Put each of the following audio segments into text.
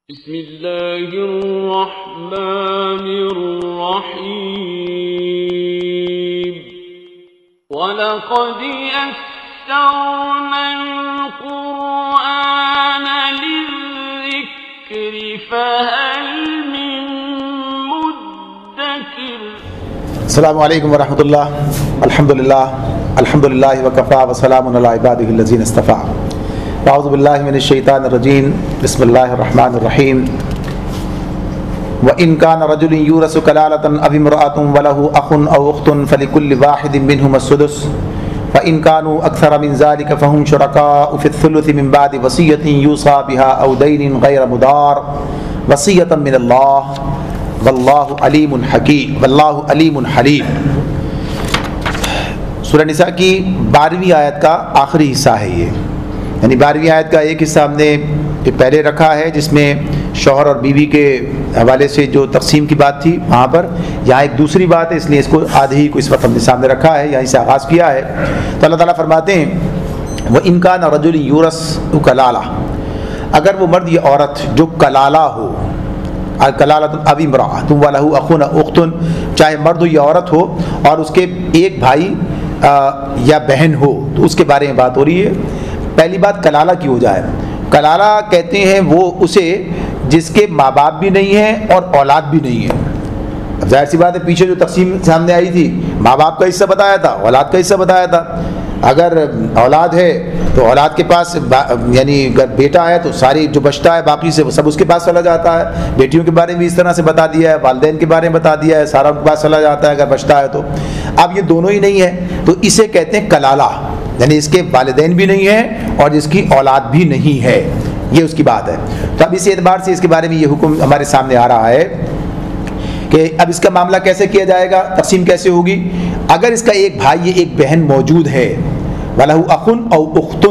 بسم اللہ الرحمن الرحیم وَلَقَدْ يَسَّرْنَا الْقُرْآنَ لِلذِّكْرِ فَهَلْ مِن مُدَّكِرٍ۔ السلام علیکم ورحمۃ اللہ۔ الحمدللہ وکفیٰ وسلام علی عبادہ الذین اصطفیٰ۔ اعوذ باللہ من الشیطان الرجیم، بسم اللہ الرحمن الرحیم۔ وَإِن كَانَ رَجُلٌ يُورَثُ كَلَالَةً أَوِ امْرَأَةٌ وَلَهُ أَخٌ أَوْ أُخْتٌ فَلِكُلِّ وَاحِدٍ مِّنْهُمَا السُّدُسُ وَإِن كَانُوا أَكْثَرَ مِنْ ذَلِكَ فَهُمْ شُرَكَاءُ فِي الثُّلُثِ مِنْ بَعْدِ وَصِيَّةٍ يُوصَى بِهَا أَوْ دَيْنٍ غَيْرَ مُضَارٍ وَصِيَّةً مِّنَ اللَّهِ وَاللَّهُ عَلِيمٌ حَكِيمٌ وَاللَّهُ عَلِيمٌ حَلِيمٌ۔ سورہ نساء کی 12ویں آیت کا آخری حصہ ہے یہ، یعنی 12ویں آیت کا ایک حصہ ہم نے پہلے رکھا ہے جس میں شوہر اور بیوی کے حوالے سے جو تقسیم کی بات تھی وہاں پر، یہاں ایک دوسری بات ہے، اس لیے اس کو آدھے ہی کو اس وقت ہم نے سامنے رکھا ہے، یہیں سے آغاز کیا ہے۔ تو اللہ تعالیٰ فرماتے ہیں وَإِن كَانَ رَجُلٌ يُورَثُ كَلَالَةً، اگر وہ مرد یا عورت جو کلالہ ہو، کلالۃ أَوِ امْرَأَةٌ وَلَهُ أَخٌ أَوْ أُخْتٌ، چاہے مرد ہو یا عورت ہو اور اس کے ایک بھائی یا بہن ہو، تو اس کے بارے میں بات ہو رہی ہے۔ پہلی بات کلالہ کی ہو جائے، کلالہ کہتے ہیں وہ اسے جس کے ماں باپ بھی نہیں ہیں اور اولاد بھی نہیں ہے۔ اب ظاہر سی بات ہے، پیچھے جو تقسیم سامنے آئی تھی ماں باپ کا حصہ بتایا تھا، اولاد کا حصہ بتایا تھا۔ اگر اولاد ہے تو اولاد کے پاس یعنی اگر بیٹا ہے تو ساری جو بچتا ہے باقی سے وہ سب اس کے پاس چلا جاتا ہے۔ بیٹیوں کے بارے میں اس طرح سے بتا دیا ہے، والدین کے بارے میں بتا دیا ہے، سارا ان کے پاس چلا جاتا ہے اگر بچتا ہے تو۔ اب یہ دونوں ہی نہیں ہے تو اسے کہتے ہیں کلالہ، یعنی اس کے والدین بھی نہیں ہیں اور جس کی اولاد بھی نہیں ہے، یہ اس کی بات ہے۔ تو اب اس اعتبار سے اس کے بارے میں یہ حکم ہمارے سامنے آ رہا ہے کہ اب اس کا معاملہ کیسے کیا جائے گا، تقسیم کیسے ہوگی۔ اگر اس کا ایک بھائی یا ایک بہن موجود ہے، وَلَهُ أَخٌ أَوْ أُخْتٌ،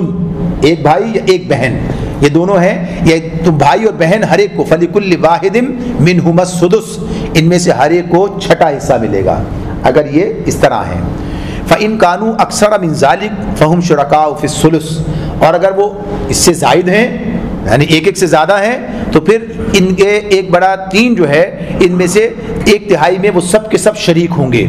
ایک بھائی یا ایک بہن، یہ دونوں ہیں، یہ تو بھائی اور بہن ہر ایک کو فَلِكُلِّ وَاحِدٍ مِّنْهُمَا السُّدُسُ، ان میں سے ہر ایک کو چھٹا حصہ ملے گا اگر یہ اس طرح ہیں۔ فَإِن كَانُوا أَكْثَرَ مِنْ ذَلِكَ فَهُمْ شُرَكَاءُ فِي الثُّلُثِ، اور اگر وہ اس سے زائد ہیں یعنی ایک سے زیادہ ہیں تو پھر ان کے 1/3 جو ہے ان میں سے 1/3 میں وہ سب کے سب شریک ہوں گے۔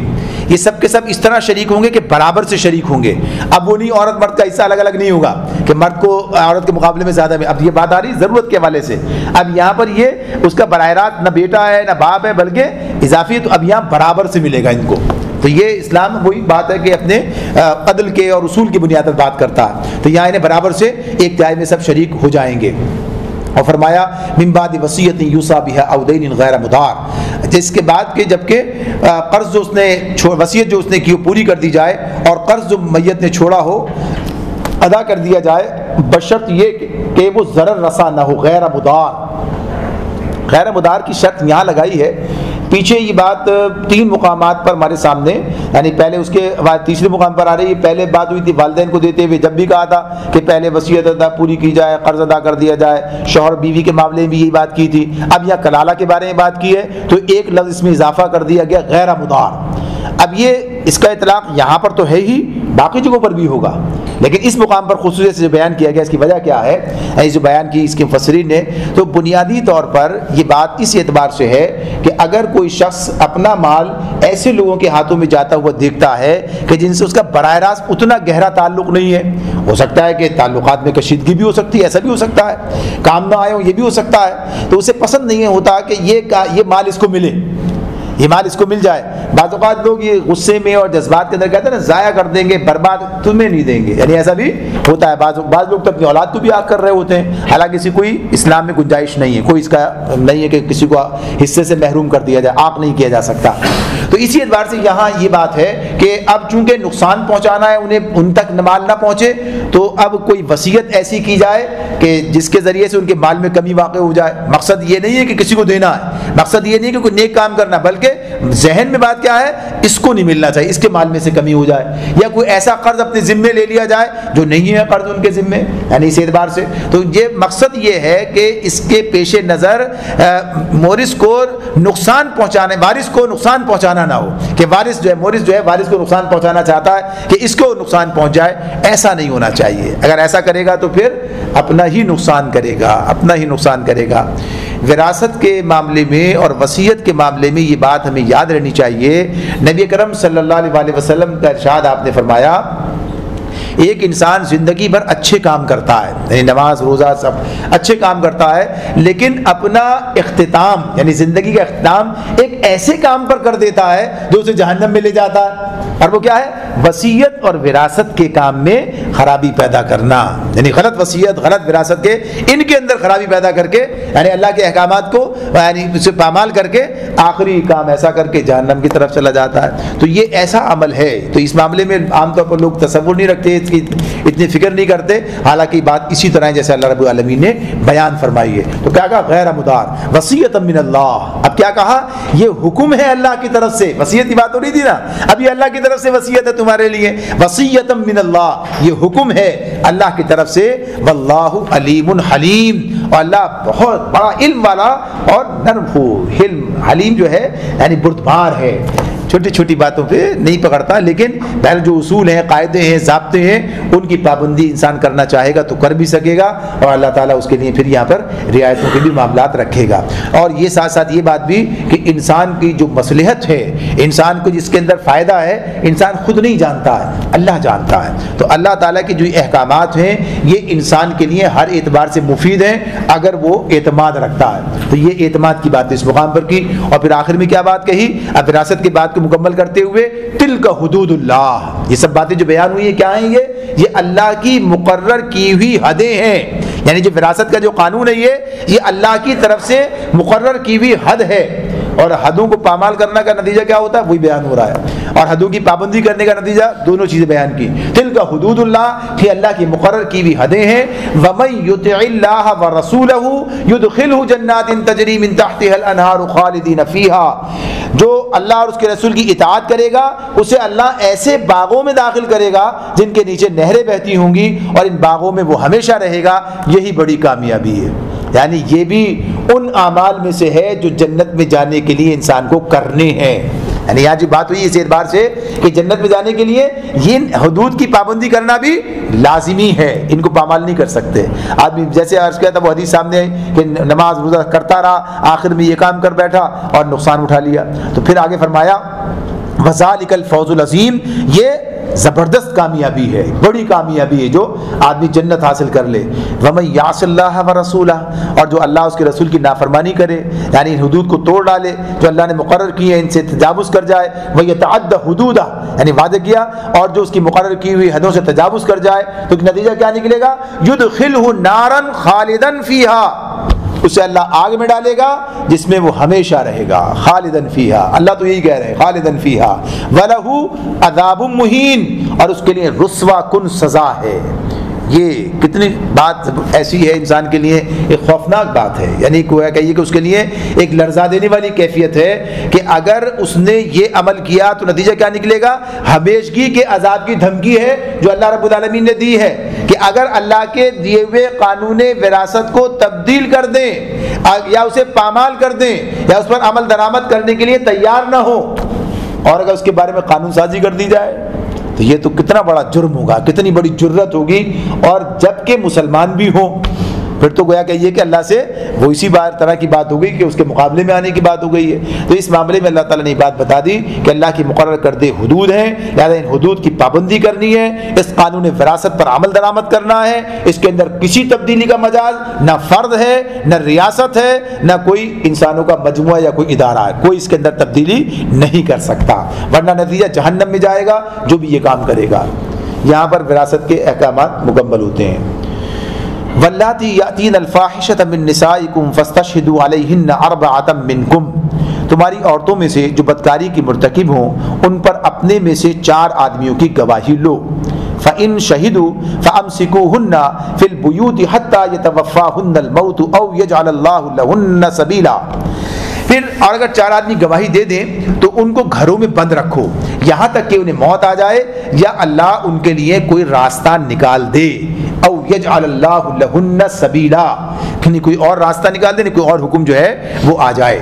یہ سب کے سب اس طرح شریک ہوں گے کہ برابر سے شریک ہوں گے۔ اب وہ نہیں عورت مرد کا حصہ الگ الگ نہیں ہوگا کہ مرد کو عورت کے مقابلے میں زیادہ میں، اب یہ بات آ رہی ضرورت کے حوالے سے۔ اب یہاں پر یہ اس کا براہ راست نہ بیٹا ہے نہ باپ ہے بلکہ اضافی ہے، تو اب یہاں برابر سے ملے گا ان کو۔ تو یہ اسلام وہی بات ہے کہ اپنے عدل کے اور اصول کی بنیاد پر بات کرتا ہے، تو یہاں انہیں برابر سے 1/3 میں سب شریک ہو جائیں گے۔ اور فرمایا من بعد وصیۃ یوصی بها او دین غیر مضار، جس کے بعد کہ جبکہ قرض جو اس نے وصیت جو اس نے کی وہ پوری کر دی جائے اور قرض جو میت نے چھوڑا ہو ادا کر دیا جائے، بشرط یہ کہ وہ ضرر رسا نہ ہو، غیر مضار۔ غیر مضار کی شرط یہاں لگائی ہے، پیچھے یہ بات 3 مقامات پر ہمارے سامنے، یعنی پہلے اس کے بعد تیسرے مقام پر آ رہی ہے۔ پہلے بات ہوئی تھی والدین کو دیتے ہوئے، جب بھی کہا تھا کہ پہلے وصیت ادا پوری کی جائے، قرض ادا کر دیا جائے، شوہر بیوی کے معاملے میں بھی یہی بات کی تھی۔ اب یہاں کلالہ کے بارے میں بات کی ہے تو ایک لفظ اس میں اضافہ کر دیا گیا، غیر مضار۔ اب یہ اس کا اطلاق یہاں پر تو ہے ہی، باقی جگہوں پر بھی ہوگا، لیکن اس مقام پر خصوصیت سے جو بیان کیا گیا اس کی وجہ کیا ہے، جو بیان کی اس کے مفسرین نے، تو بنیادی طور پر یہ بات اس اعتبار سے ہے کہ اگر کوئی شخص اپنا مال ایسے لوگوں کے ہاتھوں میں جاتا ہوا دیکھتا ہے کہ جن سے اس کا براہ راست اتنا گہرا تعلق نہیں ہے، ہو سکتا ہے کہ تعلقات میں کشیدگی بھی ہو سکتی ہے، ایسا بھی ہو سکتا ہے، کام نہ آئے ہوں یہ بھی ہو سکتا ہے، تو اسے پسند نہیں ہوتا کہ یہ مال اس کو ملے، یہ مال اس کو مل جائے۔ بعض اوقات لوگ یہ غصے میں اور جذبات کے اندر کہتے ہیں نا ضائع کر دیں گے، برباد تمہیں نہیں دیں گے، یعنی ایسا بھی ہوتا ہے۔ بعض لوگ تو اپنی اولاد کو بھی آگ کر رہے ہوتے ہیں، حالانکہ کسی کوئی اسلام میں گنجائش نہیں ہے، کوئی اس کا نہیں ہے کہ کسی کو حصے سے محروم کر دیا جائے، آگ نہیں کیا جا سکتا۔ تو اسی اعتبار سے یہاں یہ بات ہے کہ اب چونکہ نقصان پہنچانا ہے انہیں، ان تک مال نہ پہنچے، تو اب کوئی وصیت ایسی کی جائے کہ جس کے ذریعے سے ان کے مال میں کمی واقع ہو جائے۔ مقصد یہ نہیں ہے کہ کسی کو دینا ہے، مقصد یہ نہیں ہے کہ کوئی نیک کام کرنا، بلکہ ذہن میں بات کیا ہے، اس کو نہیں ملنا چاہیے، اس کے مال میں سے کمی ہو جائے، یا کوئی ایسا قرض اپنے ذمے لے لیا جائے جو نہیں ہے قرض ان کے ذمے، یعنی اس اعتبار سے۔ تو یہ مقصد یہ ہے کہ اس کے پیش نظر مورث کو نقصان پہنچانے، وارث کو نقصان پہنچانا نہ ہو کہ وارث جو ہے مورث جو ہے وارث کو نقصان پہنچانا چاہتا ہے کہ اس کو نقصان پہنچ جائے، ایسا نہیں ہونا چاہیے۔ اگر ایسا کرے گا تو پھر اپنا ہی نقصان کرے گا، اپنا ہی نقصان کرے گا۔ وراثت کے معاملے میں اور وصیت کے معاملے میں یہ بات ہمیں یاد رہنی چاہیے. نبی اکرم صلی اللہ علیہ وسلم کا ارشاد آپ نے فرمایا ایک انسان زندگی بھر اچھے کام کرتا ہے, یعنی نماز روزہ سب اچھے کام کرتا ہے, لیکن اپنا اختتام یعنی زندگی کا اختتام ایک ایسے کام پر کر دیتا ہے جو اسے جہنم میں لے جاتا ہے. اور وہ کیا ہے؟ وصیت اور وراثت کے کام میں خرابی پیدا کرنا, یعنی غلط وصیت غلط وراثت کے ان کے اندر خرابی پیدا کر کے, یعنی اللہ کے احکامات کو یعنی اسے پامال کر کے آخری کام ایسا کر کے جہنم کی طرف چلا جاتا ہے. تو یہ ایسا عمل ہے. تو اس معاملے میں عام طور پر لوگ تصور نہیں رکھتے, اس کی اتنی فکر نہیں کرتے, حالانکہ بات اسی طرح ہے جیسے اللہ رب العالمین نے بیان فرمائی ہے. تو کیا کہا؟ غیر مدار وصیۃ من اللہ. اب کیا کہا؟ یہ حکم ہے اللہ کی طرف سے. وصیت کی بات ہو رہی تھی نا, اب یہ اللہ کی طرف سے وصیت ہے تمہارے لیے. وصیۃ من اللہ, یہ حکم ہے اللہ کی طرف سے. واللہ علیم حلیم, اور اللہ بہت بڑا علم والا اور نرم ہو. حلیم جو ہے یعنی بردبار ہے, چھوٹی چھوٹی باتوں پہ نہیں پکڑتا, لیکن پہلے جو اصول ہیں قاعدے ہیں ضابطے ہیں ان کی پابندی انسان کرنا چاہے گا تو کر بھی سکے گا, اور اللہ تعالیٰ اس کے لیے پھر یہاں پر رعایتوں کے بھی معاملات رکھے گا. اور یہ ساتھ ساتھ یہ بات بھی کہ انسان کی جو مصلحت ہے, انسان کو جس کے اندر فائدہ ہے, انسان خود نہیں جانتا ہے, اللہ جانتا ہے. تو اللہ تعالیٰ کے جو احکامات ہیں یہ انسان کے لیے ہر اعتبار سے مفید ہیں اگر وہ اعتماد رکھتا ہے. تو یہ اعتماد کی بات اس مقام پر کی. اور پھر آخر میں کیا بات کہی؟ اب وراثت کی بات کو مکمل کرتے ہوئے تلک حدود اللہ, یہ سب باتیں جو بیان ہوئی ہیں کیا ہیں؟ یہ اللہ کی مقرر کی ہوئی حدیں ہیں. یعنی جو وراثت کا جو قانون ہے یہ اللہ کی طرف سے مقرر کی ہوئی حد ہے, اور حدوں کو پامال کرنے کا نتیجہ کیا ہوتا ہے وہی بیان ہو رہا ہے, اور حدوں کی پابندی کرنے کا نتیجہ دونوں چیزیں بیان کی. تلک حدود اللہ, یہ اللہ کی مقرر کی ہوئی حدیں ہیں. ومن یطع اللہ ورسولہ یدخلہ جنات تجری من تحتها الانہار خالدین فیہا, جو اللہ اور اس کے رسول کی اطاعت کرے گا اسے اللہ ایسے باغوں میں داخل کرے گا جن کے نیچے نہریں بہتی ہوں گی, اور ان باغوں میں وہ ہمیشہ رہے گا. یہی بڑی کامیابی ہے. یعنی یہ بھی ان اعمال میں سے ہے جو جنت میں جانے کے لیے انسان کو کرنے ہیں. یعنی یہاں جو بات ہوئی اس اعتبار سے کہ جنت میں جانے کے لیے یہ حدود کی پابندی کرنا بھی لازمی ہے, ان کو پامال نہیں کر سکتے. آدمی جیسے عرض کیا تھا وہ حدیث سامنے ہے کہ نماز روزہ کرتا رہا, آخر میں یہ کام کر بیٹھا اور نقصان اٹھا لیا. تو پھر آگے فرمایا وذالک الفوز العظیم, یہ زبردست کامیابی ہے, بڑی کامیابی ہے جو آدمی جنت حاصل کر لے. ومن یعص اللہ ورسولہ, اور جو اللہ اس کے رسول کی نافرمانی کرے یعنی ان حدود کو توڑ ڈالے جو اللہ نے مقرر کی ہے, ان سے تجاوز کر جائے. ویتعد حدودہ, یعنی وعدہ کیا اور جو اس کی مقرر کی ہوئی حدوں سے تجاوز کر جائے تو نتیجہ کیا نکلے گا؟ یدخلہ نارا خالدا فیہا, اسے اللہ آگ میں ڈالے گا جس میں وہ ہمیشہ رہے گا. خالدن فیہا, اللہ تو یہی کہہ رہے ہیں خالدن فیہا. وَلَهُ عَذَابٌ مُهِينٌ, اور اس کے لیے رسوا کن سزا ہے. یہ کتنی بات ایسی ہے انسان کے لیے ایک خوفناک بات ہے. یعنی کوئی کہیے کہ اس کے لیے ایک لرزا دینے والی کیفیت ہے کہ اگر اس نے یہ عمل کیا تو نتیجہ کیا نکلے گا؟ ہمیشگی کے عذاب کی دھمکی ہے جو اللہ رب العالمین نے دی ہے کہ اگر اللہ کے دیے ہوئے قانون وراثت کو تبدیل کر دیں یا اسے پامال کر دیں یا اس پر عمل درآمد کرنے کے لیے تیار نہ ہو, اور اگر اس کے بارے میں قانون سازی کر دی جائے تو یہ تو کتنا بڑا جرم ہوگا, کتنی بڑی جرت ہوگی. اور جب کہ مسلمان بھی ہوں پھر تو گویا کہ یہ کہ اللہ سے وہ اسی طرح کی بات ہو گئی کہ اس کے مقابلے میں آنے کی بات ہو گئی ہے. تو اس معاملے میں اللہ تعالیٰ نے بات بتا دی کہ اللہ کی مقرر کردہ حدود ہیں, لہٰذا ان حدود کی پابندی کرنی ہے, اس قانون وراثت پر عمل درآمد کرنا ہے. اس کے اندر کسی تبدیلی کا مجال نہ فرد ہے, نہ ریاست ہے, نہ کوئی انسانوں کا مجموعہ یا کوئی ادارہ ہے, کوئی اس کے اندر تبدیلی نہیں کر سکتا, ورنہ نتیجہ جہنم میں جائے گا جو بھی یہ کام کرے گا. یہاں پر وراثت کے احکامات مکمل ہوتے ہیں. واللاتی یاتین الفاحشۃ من نسائکم فاستشہدوا علیہن اربعۃ منکم, تمہاری عورتوں میں سے جو بدکاری کی مرتکب ہوں ان پر اپنے میں سے 4 آدمیوں کی گواہی لو. فَإِن شَهِدُوا فَأَمْسِكُوهُنَّ فِي الْبُيُوتِ حَتَّى يَتَوَفَّاهُنَّ الْمَوْتُ أَوْ يَجْعَلَ اللَّهُ لَهُنَّ سَبِيلًا. پھر اور اگر 4 آدمی گواہی دے دیں تو ان کو گھروں میں بند رکھو یہاں تک کہ انہیں موت آ جائے یا اللہ ان کے لیے کوئی راستہ نکال دے. او یجعل اللہ لہن سبیلا, یعنی کوئی اور راستہ نکال دے, کوئی اور حکم جو ہے وہ آ جائے.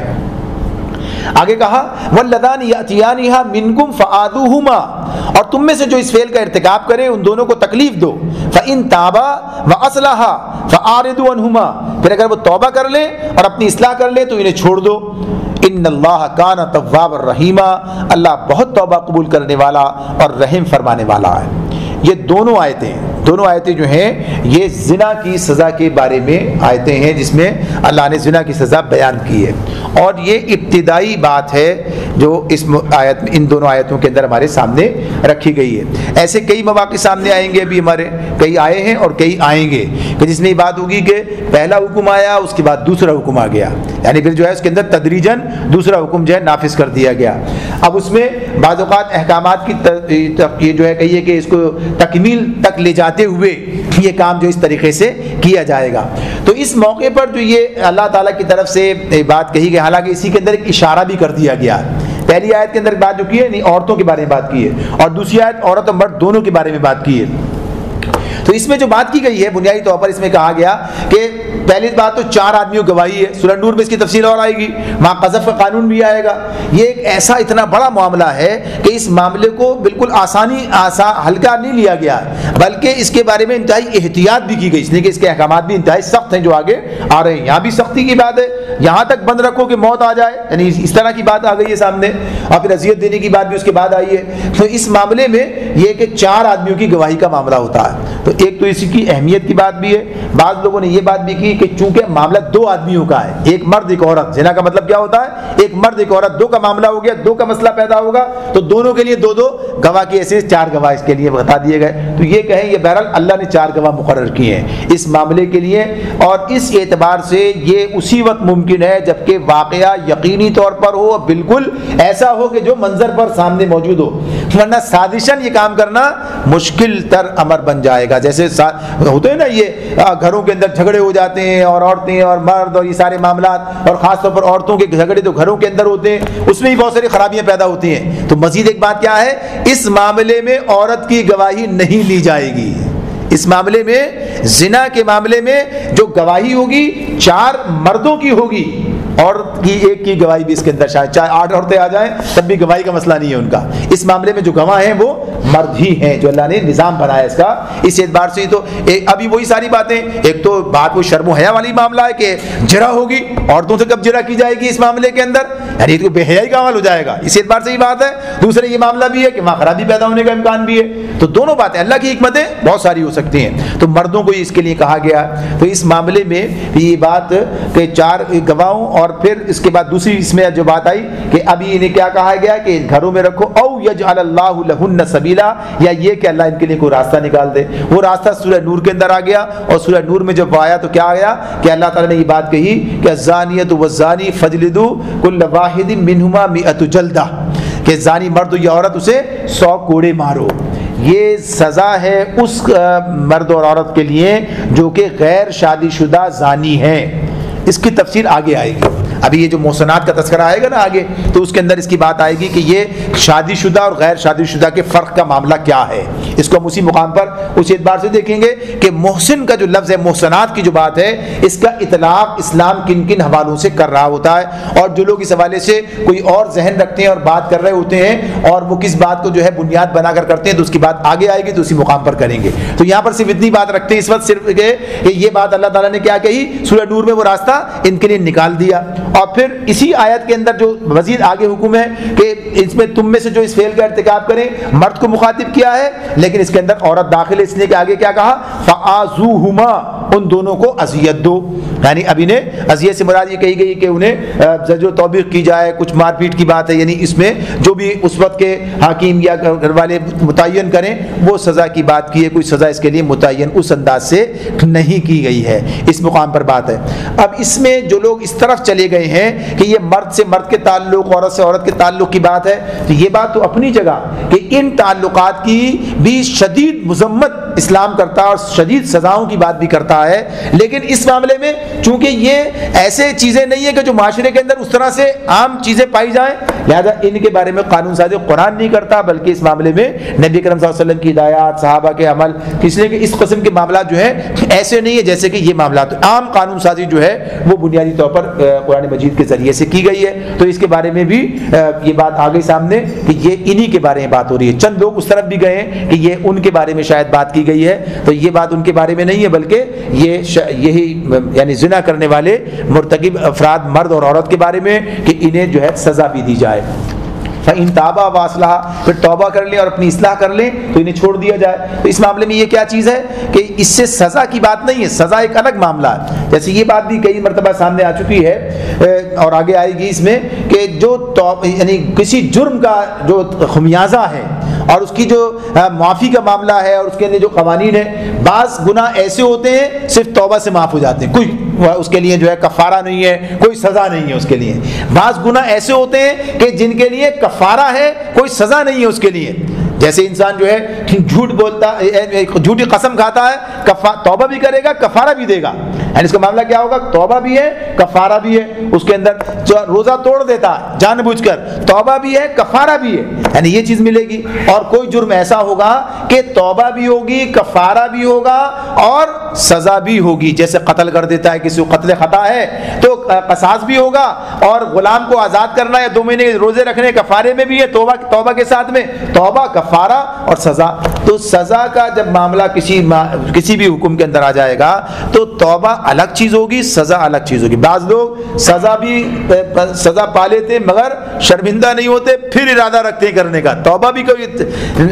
آگے کہا واللذان یاتیانھا منکم فآذوہما، اور تم میں سے جو اس فعل کا ارتکاب کرے ان دونوں کو تکلیف دو، فإن تابا وأصلحا فأعرضوا عنہما، پھر اگر وہ توبہ کر لیں اور اپنی اصلاح کر لیں تو انہیں چھوڑ دو، ان اللہ کان توابا رحیما، اللہ بہت توبہ قبول کرنے والا اور رحم فرمانے والا ہے۔ یہ دونوں آیتیں جو ہیں یہ زنا کی سزا کے بارے میں آیتیں ہیں جس میں اللہ نے زنا کی سزا بیان کی ہے، اور یہ ابتدائی بات ہے جو اس آیت میں ان دونوں آیتوں کے اندر ہمارے سامنے رکھی گئی ہے۔ ایسے کئی مواقع سامنے آئیں گے، ابھی ہمارے کئی آئے ہیں اور کئی آئیں گے کہ جس میں یہ بات ہوگی کہ پہلا حکم آیا اس کے بعد دوسرا حکم آ گیا، یعنی پھر جو ہے اس کے اندر تدریجاً دوسرا حکم جو ہے نافذ کر دیا گیا۔ اب اس میں بعض اوقات احکامات کی جو ہے کہیے کہ اس کو تکمیل تک لے جاتے ہوئے یہ کام جو اس طریقے سے کیا جائے گا۔ تو اس موقع پر جو یہ اللہ تعالیٰ کی طرف سے بات کہی گئی، حالانکہ اسی کے اندر ایک اشارہ بھی کر دیا گیا ہے۔ پہلی آیت کے اندر بات جو کی ہے عورتوں کے بارے میں بات کی ہے، اور دوسری آیت عورت اور مرد دونوں کے بارے میں بات کی ہے۔ تو اس میں جو بات کی گئی ہے بنیادی طور پر اس میں کہا گیا کہ پہلی بات تو 4 آدمیوں گواہی ہے، سورہ نور میں اس کی تفصیل اور آئے گی، وہاں قذف کا قانون بھی آئے گا۔ یہ ایک ایسا اتنا بڑا معاملہ ہے کہ اس معاملے کو بالکل ہلکا نہیں لیا گیا، بلکہ اس کے بارے میں انتہائی احتیاط بھی کی گئی، اس لیے کہ اس کے احکامات بھی انتہائی سخت ہیں جو آگے آ رہے ہیں۔ یہاں بھی سختی کی بات ہے، یہاں تک بند رکھو کہ موت آ جائے، یعنی اس طرح کی بات آ گئی ہے سامنے، اور پھر اذیت دینے کی بات بھی اس کے بعد آئی ہے۔ تو اس معاملے میں یہ کہ 4 آدمیوں کی گواہی کا معاملہ ہوتا ہے، تو ایک تو اس کی اہمیت کی بات بھی ہے۔ بعض لوگوں نے یہ بات بھی کی کہ چونکہ معاملہ 2 آدمیوں کا ہے، ایک مرد ایک عورت، زنا کا مطلب کیا ہوتا ہے؟ ایک مرد ایک عورت، 2 کا معاملہ ہو گیا، 2 کا مسئلہ پیدا ہوگا، تو دونوں کے لیے 2 گواہ کی ایسے 4 گواہ اس کے لیے بتا دیے گئے۔ تو یہ کہیں یہ بہرحال اللہ نے 4 گواہ مقرر کیے ہیں اس معاملے کے لیے، اور اس اعتبار سے یہ اسی وقت ممکن ہے جبکہ واقعہ یقینی طور پر ہو، بالکل ایسا ہو کہ جو منظر پر سامنے موجود ہو، ورنہ سازشاً یہ کام کرنا مشکل تر امر بن جائے گا۔ جیسے ہوتے ہیں نا یہ گھروں کے اندر جھگڑے ہو جاتے ہیں، اور عورتیں اور مرد اور یہ سارے معاملات، اور خاص طور پر عورتوں کے جھگڑے تو گھروں کے اندر ہوتے ہیں، اس میں بھی بہت ساری خرابیاں پیدا ہوتی ہیں۔ تو مزید ایک بات کیا ہے، اس معاملے میں عورت کی گواہی نہیں لی جائے گی۔ اس معاملے میں زنا کے معاملے میں جو گواہی ہوگی 4 مردوں کی ہوگی، عورت کی ایک کی گواہی بھی اس کے اندر شاید چاہے 8 عورتیں آ جائیں تب بھی گواہی کا مسئلہ نہیں ہے ان کا۔ اس معاملے میں جو گواہ ہیں وہ مرد ہی ہیں، جو اللہ نے نظام بنایا اس کا۔ اس اعتبار سے تو ابھی وہی ساری باتیں، ایک تو بات وہ شرم و حیا والی معاملہ ہے کہ جرا ہوگی، عورتوں سے کب جرا کی جائے گی اس معاملے کے اندر، یعنی تو بے حیائی کا عمل ہو جائے گا، اس اعتبار سے یہ بات ہے۔ دوسرے یہ معاملہ بھی ہے کہ وہاں خرابی پیدا ہونے کا امکان بھی ہے۔ تو دونوں باتیں، اللہ کی حکمتیں بہت ساری ہو سکتی ہیں، تو مردوں کو اس کے لیے کہا گیا۔ تو اس معاملے میں یہ بات کہ 4 گواہوں، اور پھر اس کے بعد دوسری اس میں جو بات آئی کہ ابھی انہیں کیا کہا گیا کہ گھروں میں رکھو، او یجعل اللہ لہن سبیلا، یا یہ کہ اللہ ان کے لیے کوئی راستہ نکال دے۔ وہ راستہ سورہ نور کے اندر آ گیا، اور سورہ نور میں جب آیا تو کیا آیا کہ اللہ تعالیٰ نے یہ بات کہی کہ الزانیۃ والزانی فاجلدوا کل واحد منہما 100 جلدہ، کہ زانی مرد یا عورت اسے 100 کوڑے مارو۔ یہ سزا ہے اس مرد اور عورت کے لیے جو کہ غیر شادی شدہ زانی ہیں۔ اس کی تفصیل آگے آئے گی، ابھی یہ جو محسنات کا تذکرہ آئے گا نا آگے، تو اس کے اندر اس کی بات آئے گی کہ یہ شادی شدہ اور غیر شادی شدہ کے فرق کا معاملہ کیا ہے۔ اس کو ہم اسی مقام پر اس اعتبار سے دیکھیں گے کہ محسن کا جو لفظ ہے، محسنات کی جو بات ہے، اس کا اطلاق اسلام کن کن حوالوں سے کر رہا ہوتا ہے، اور جو لوگ اس حوالے سے کوئی اور ذہن رکھتے ہیں اور بات کر رہے ہوتے ہیں، اور وہ کس بات کو جو ہے بنیاد بنا کر کرتے ہیں، تو اس کی بات آگے آئے گی، تو اسی مقام پر کریں گے۔ تو یہاں پر صرف اتنی بات رکھتے ہیں اس وقت، صرف کہ یہ بات اللہ تعالیٰ نے کیا کہی، سورہ نور میں وہ راستہ ان کے لیے نکال دیا۔ اور پھر اسی آیت کے اندر جو مزید آگے حکم ہے کہ اس میں تم میں سے جو اس فعل کا ارتکاب کریں، مرد کو مخاطب کیا ہے، لیکن اس کے اندر عورت داخل ہے، اس لیے کہ آگے کیا کہا، فآذوہما، ان دونوں کو اذیت دو۔ یعنی اب انہیں اذیت سے مراد یہ کہی گئی کہ انہیں زجر و توبیخ کی جائے، کچھ مار پیٹ کی بات ہے، یعنی اس میں جو بھی اس وقت کے حاکم یا گھر والے متعین کریں وہ سزا کی بات کی ہے، کوئی سزا اس کے لیے متعین اس انداز سے نہیں کی گئی ہے، اس مقام پر بات ہے۔ اب اس میں جو لوگ اس طرف چلے گئے ہیں کہ یہ مرد سے مرد کے تعلق، عورت سے عورت کے تعلق کی بات ہے، تو یہ بات تو اپنی جگہ کہ ان تعلقات کی بھی شدید مذمت اسلام کرتا ہے اور شدید سزاؤں کی بات بھی کرتا ہے، لیکن اس معاملے میں چونکہ یہ ایسے چیزیں نہیں ہیں کہ جو معاشرے کے اندر اس طرح سے عام چیزیں پائی جائیں، لہذا ان کے بارے میں قانون سازی قرآن نہیں کرتا، بلکہ اس معاملے میں نبی کریم صلی اللہ علیہ وسلم کی ہدایات، صحابہ کے عمل، اس لیے کہ اس قسم کے معاملات جو ہیں ایسے نہیں ہے جیسے کہ یہ معاملات عام قانون سازی جو ہے وہ بنیادی طور پر قرآن مجید کے ذریعے سے کی گئی ہے. تو اس کے بارے میں بھی یہ بات آ گئی سامنے کہ یہ انہی کے بارے میں بات ہو رہی ہے. چند لوگ اس طرف بھی گئے ہیں کہ یہ ان کے بارے میں شاید بات کی گئی ہے، تو یہ بات ان کے بارے میں نہیں ہے، بلکہ یہی یعنی زنا کرنے والے مرتکب افراد مرد اور عورت کے بارے میں کہ انہیں جو ہے سزا بھی دی جائے. فَإِن تَابَا وَأَصْلَحَا، پھر توبہ کر لیں اور اپنی اصلاح کر لیں تو انہیں چھوڑ دیا جائے. تو اس معاملے میں یہ کیا چیز ہے کہ اس سے سزا کی بات نہیں ہے، سزا ایک الگ معاملہ ہے. جیسے یہ بات بھی کئی مرتبہ سامنے آ چکی ہے اور آگے آئے گی اس میں کہ جو یعنی کسی جرم کا جو خمیازہ ہے اور اس کی جو معافی کا معاملہ ہے اور اس کے لیے جو قوانین ہیں، بعض گناہ ایسے ہوتے ہیں صرف توبہ سے معاف ہو جاتے ہیں، کوئی اس کے لیے جو ہے کفارہ نہیں ہے، کوئی سزا نہیں ہے اس کے لیے. بعض گناہ ایسے ہوتے ہیں کہ جن کے لیے کفارہ ہے، کوئی سزا نہیں ہے اس کے لیے. جیسے انسان جو ہے جھوٹ بولتا، جھوٹی قسم کھاتا ہے، توبہ بھی کرے گا، کفارہ بھی دے گا. یعنی اس کا معاملہ کیا ہوگا؟ توبہ بھی ہے، کفارہ بھی ہے. اس کے اندر جو روزہ توڑ دیتا ہے جان بوجھ کر، توبہ بھی ہے، کفارہ بھی ہے، یعنی یہ چیز ملے گی. اور کوئی جرم ایسا ہوگا کہ توبہ بھی ہوگی، کفارہ بھی ہوگا اور سزا بھی ہوگی. جیسے قتل کر دیتا ہے کسی کو، قتل خطا ہے تو قصاص بھی ہوگا، اور غلام کو آزاد کرنا یا 2 مہینے کے روزے رکھنے کفارے میں بھی ہے، توبہ کے ساتھ میں توبہ، کفارہ اور سزا. تو سزا کا جب معاملہ کسی بھی حکم کے اندر آ جائے گا تو توبہ الگ چیز ہوگی، سزا الگ چیز ہوگی. بعض لوگ سزا پا لیتے مگر شرمندہ نہیں ہوتے، پھر ارادہ رکھتے ہیں کرنے کا. توبہ بھی کوئی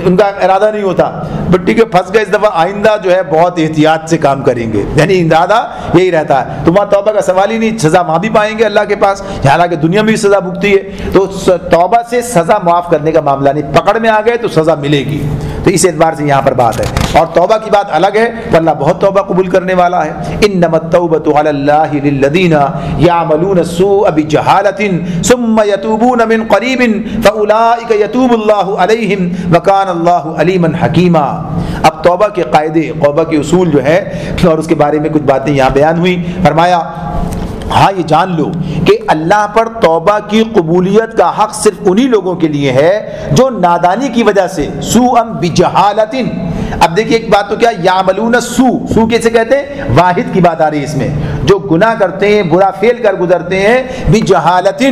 ان کا ارادہ نہیں ہوتا، بٹی کے پھنس گئے، اس دفعہ آئندہ جو ہے بہت احتیاط سے کام کریں گے، یعنی ارادہ یہی رہتا ہے. تو وہاں توبہ کا سوال ہی نہیں، سزا وہاں بھی پائیں گے اللہ کے پاس، حالانکہ دنیا میں بھی سزا بھگتی ہے. تو توبہ سے سزا معاف کرنے کا معاملہ نہیں، پکڑ میں آ گئے تو سزا ملے گی. تو اس اعتبار سے یہاں پر بات ہے. اور توبہ کی بات الگ ہے تو اللہ بہت توبہ قبول کرنے والا ہے. انما التوبۃ علی اللہ للذین یعملون السوء بجہالۃ ثم یتوبون من قریب فاولئک یتوب اللہ علیہم وکان اللہ علیما حکیما. اب توبہ کے قاعدے، توبہ کے اصول جو ہے اور اس کے بارے میں کچھ باتیں یہاں بیان ہوئی. فرمایا ہاں یہ جان لو کہ اللہ پر توبہ کی قبولیت کا حق صرف انہی لوگوں کے لیے ہے جو نادانی کی وجہ سے سوء بجہالۃ. اب دیکھیے ایک بات تو کیا، یعملون سوء کیسے کہتے ہیں؟ واحد کی بات آ رہی ہے اس میں، جو گناہ کرتے ہیں، برا فعل کر گزرتے ہیں، بجہالۃ،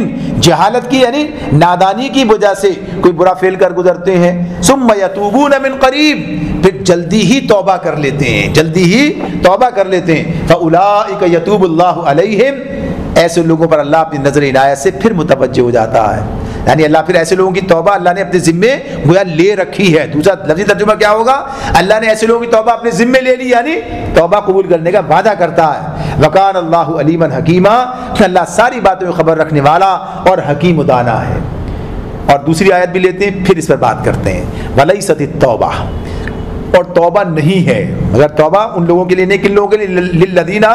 جہالت کی یعنی نادانی کی وجہ سے کوئی برا فعل کر گزرتے ہیں، ثم یتوبون من قریب، پھر جلدی ہی توبہ کر لیتے ہیں، جلدی ہی توبہ کر لیتے ہیں، فاولئک یتوب اللہ علیہم، ایسے لوگوں پر اللہ اپنی نظر عنایت سے پھر متوجہ ہو جاتا ہے. یعنی اللہ پھر ایسے لوگوں کی توبہ اللہ نے اپنے ذمے گویا لے رکھی ہے. دوسرا لفظی ترجمہ کیا ہوگا؟ اللہ نے ایسے لوگوں کی توبہ اپنے ذمے لے لی، یعنی توبہ قبول کرنے کا وعدہ کرتا ہے. وکان اللہ علیما حکیما، اللہ ساری باتوں میں خبر رکھنے والا اور حکیم و دانا ہے. اور دوسری آیت بھی لیتے ہیں، پھر اس پر بات کرتے ہیں. ولیست التوبہ، اور توبہ نہیں ہے، مگر توبہ ان لوگوں کے لیے نہیں، کن لوگوں کے لیے؟ للذین،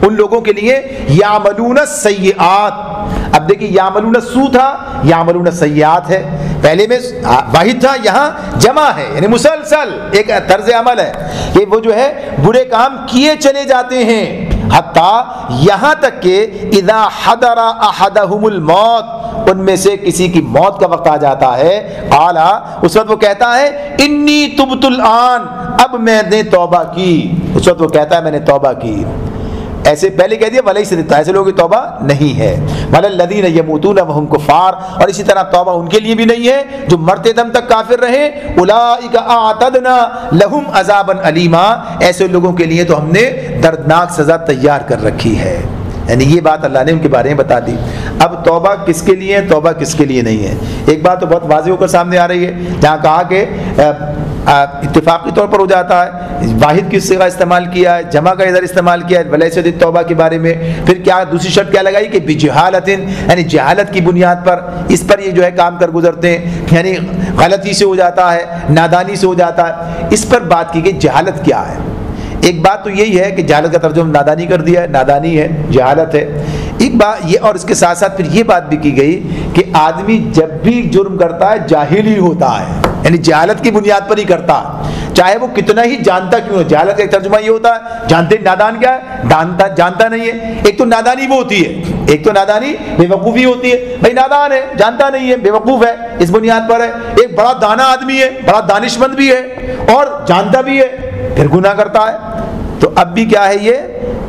ان لوگوں کے لیے یعملون السیئات. اب دیکھیے یعملون السوء تھا، یعملون السیئات ہے، پہلے میں واحد تھا، یہاں جمع ہے، یعنی مسلسل ایک طرز عمل ہے کہ وہ جو ہے برے کام کیے چلے جاتے ہیں، حتیٰ یہاں تک کہ اذا حضر احدہم الموت، ان میں سے کسی کی موت کا وقت آ جاتا ہے، قال، اس وقت وہ کہتا ہے انی تبت الآن، اب میں نے توبہ کی. اس وقت وہ کہتا ہے میں نے توبہ کی. ایسے پہلے کہہ دیا ولیست، ایسے لوگوں کی توبہ نہیں ہے. والذین یموتون وہم کفار، اور اسی طرح توبہ ان کے لیے بھی نہیں ہے جو مرتے دم تک کافر رہے. اولئک اعتدنا لہم عذابا علیما، ایسے لوگوں کے لیے تو ہم نے دردناک سزا تیار کر رکھی ہے. یعنی یہ بات اللہ نے ان کے بارے میں بتا دی. اب توبہ کس کے لیے ہے، توبہ کس کے لیے نہیں ہے؟ ایک بات تو بہت واضح ہو کر سامنے آ رہی ہے، جہاں کہا کہ اتفاقی طور پر ہو جاتا ہے، واحد کی صیغہ استعمال کیا ہے، جمع کا ادھر استعمال کیا ہے ولیست التوبہ کے بارے میں. پھر کیا دوسری شرط کیا لگائی کہ بجہالۃ، یعنی جہالت کی بنیاد پر اس پر یہ جو ہے کام کر گزرتے ہیں، یعنی غلطی سے ہو جاتا ہے، نادانی سے ہو جاتا ہے. اس پر بات کی کہ جہالت کیا ہے. ایک بات تو یہی ہے کہ جہالت کا ترجمہ نادانی کر دیا ہے، نادانی ہے، جہالت ہے. ایک بات یہ، اور اس کے ساتھ ساتھ پھر یہ بات بھی کی گئی کہ آدمی جب بھی جرم کرتا ہے جاہل ہی ہوتا ہے. یعنی جہالت کی بنیاد پر ہی کرتا، چاہے وہ کتنا ہی جانتا کیوں ہو۔ جہالت کا ایک ترجمہ یہ ہوتا ہے، جانتے نادان کیا ہے، جانتا نہیں ہے۔ ایک تو نادانی وہ ہوتی ہے، ایک تو نادانی بے وقوفی ہوتی ہے، بھائی نادان ہے، جانتا نہیں ہے، بے وقوف ہے، اس بنیاد پر ہے۔ ایک بڑا دانا آدمی ہے، بڑا دانشمند بھی ہے اور جانتا بھی ہے، پھر گناہ کرتا ہے۔ تو اب بھی کیا ہے یہ،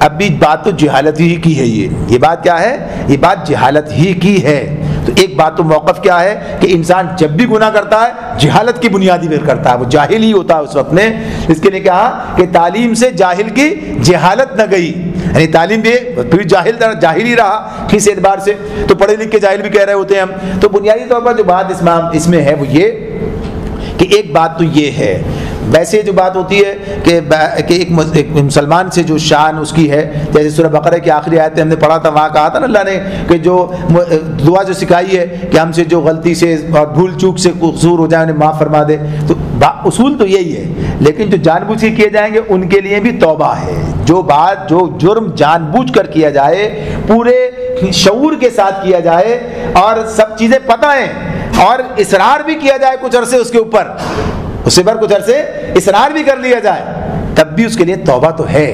اب بھی بات تو جہالت ہی کی ہے، یہ بات کیا ہے، یہ بات جہالت ہی کی ہے۔ تو ایک بات تو موقف کیا ہے کہ انسان جب بھی گناہ کرتا ہے جہالت کی بنیادی پر کرتا ہے، وہ جاہل ہی ہوتا ہے اس وقت میں۔ اس کے لیے کہا کہ تعلیم سے جاہل کی جہالت نہ گئی، یعنی تعلیم بھی پھر جاہل ہی رہا کس اعتبار سے، تو پڑھے لکھ کے جاہل بھی کہہ رہے ہوتے ہیں ہم۔ تو بنیادی طور پر جو بات اس میں ہے وہ یہ کہ ایک بات تو یہ ہے، ویسے جو بات ہوتی ہے کہ ایک مسلمان سے جو شان اس کی ہے، جیسے سورہ بقرہ کی آخری آیت میں ہم نے پڑھا تھا، وہاں کہا تھا نا اللہ نے کہ جو دعا جو سکھائی ہے کہ ہم سے جو غلطی سے اور بھول چوک سے قصور ہو جائے انہیں معاف فرما دے، تو اصول تو یہی ہے، لیکن جو جان بوجھ کے کیے جائیں گے ان کے لیے بھی توبہ ہے۔ جو جرم جان بوجھ کر کیا جائے، پورے شعور کے ساتھ کیا جائے اور سب چیزیں پتہ ہیں اور اصرار بھی کیا جائے کچھ عرصے اس کے اوپر، اس پر کچھ عرصے اصرار بھی کر لیا جائے، تب بھی اس کے لیے توبہ تو ہے۔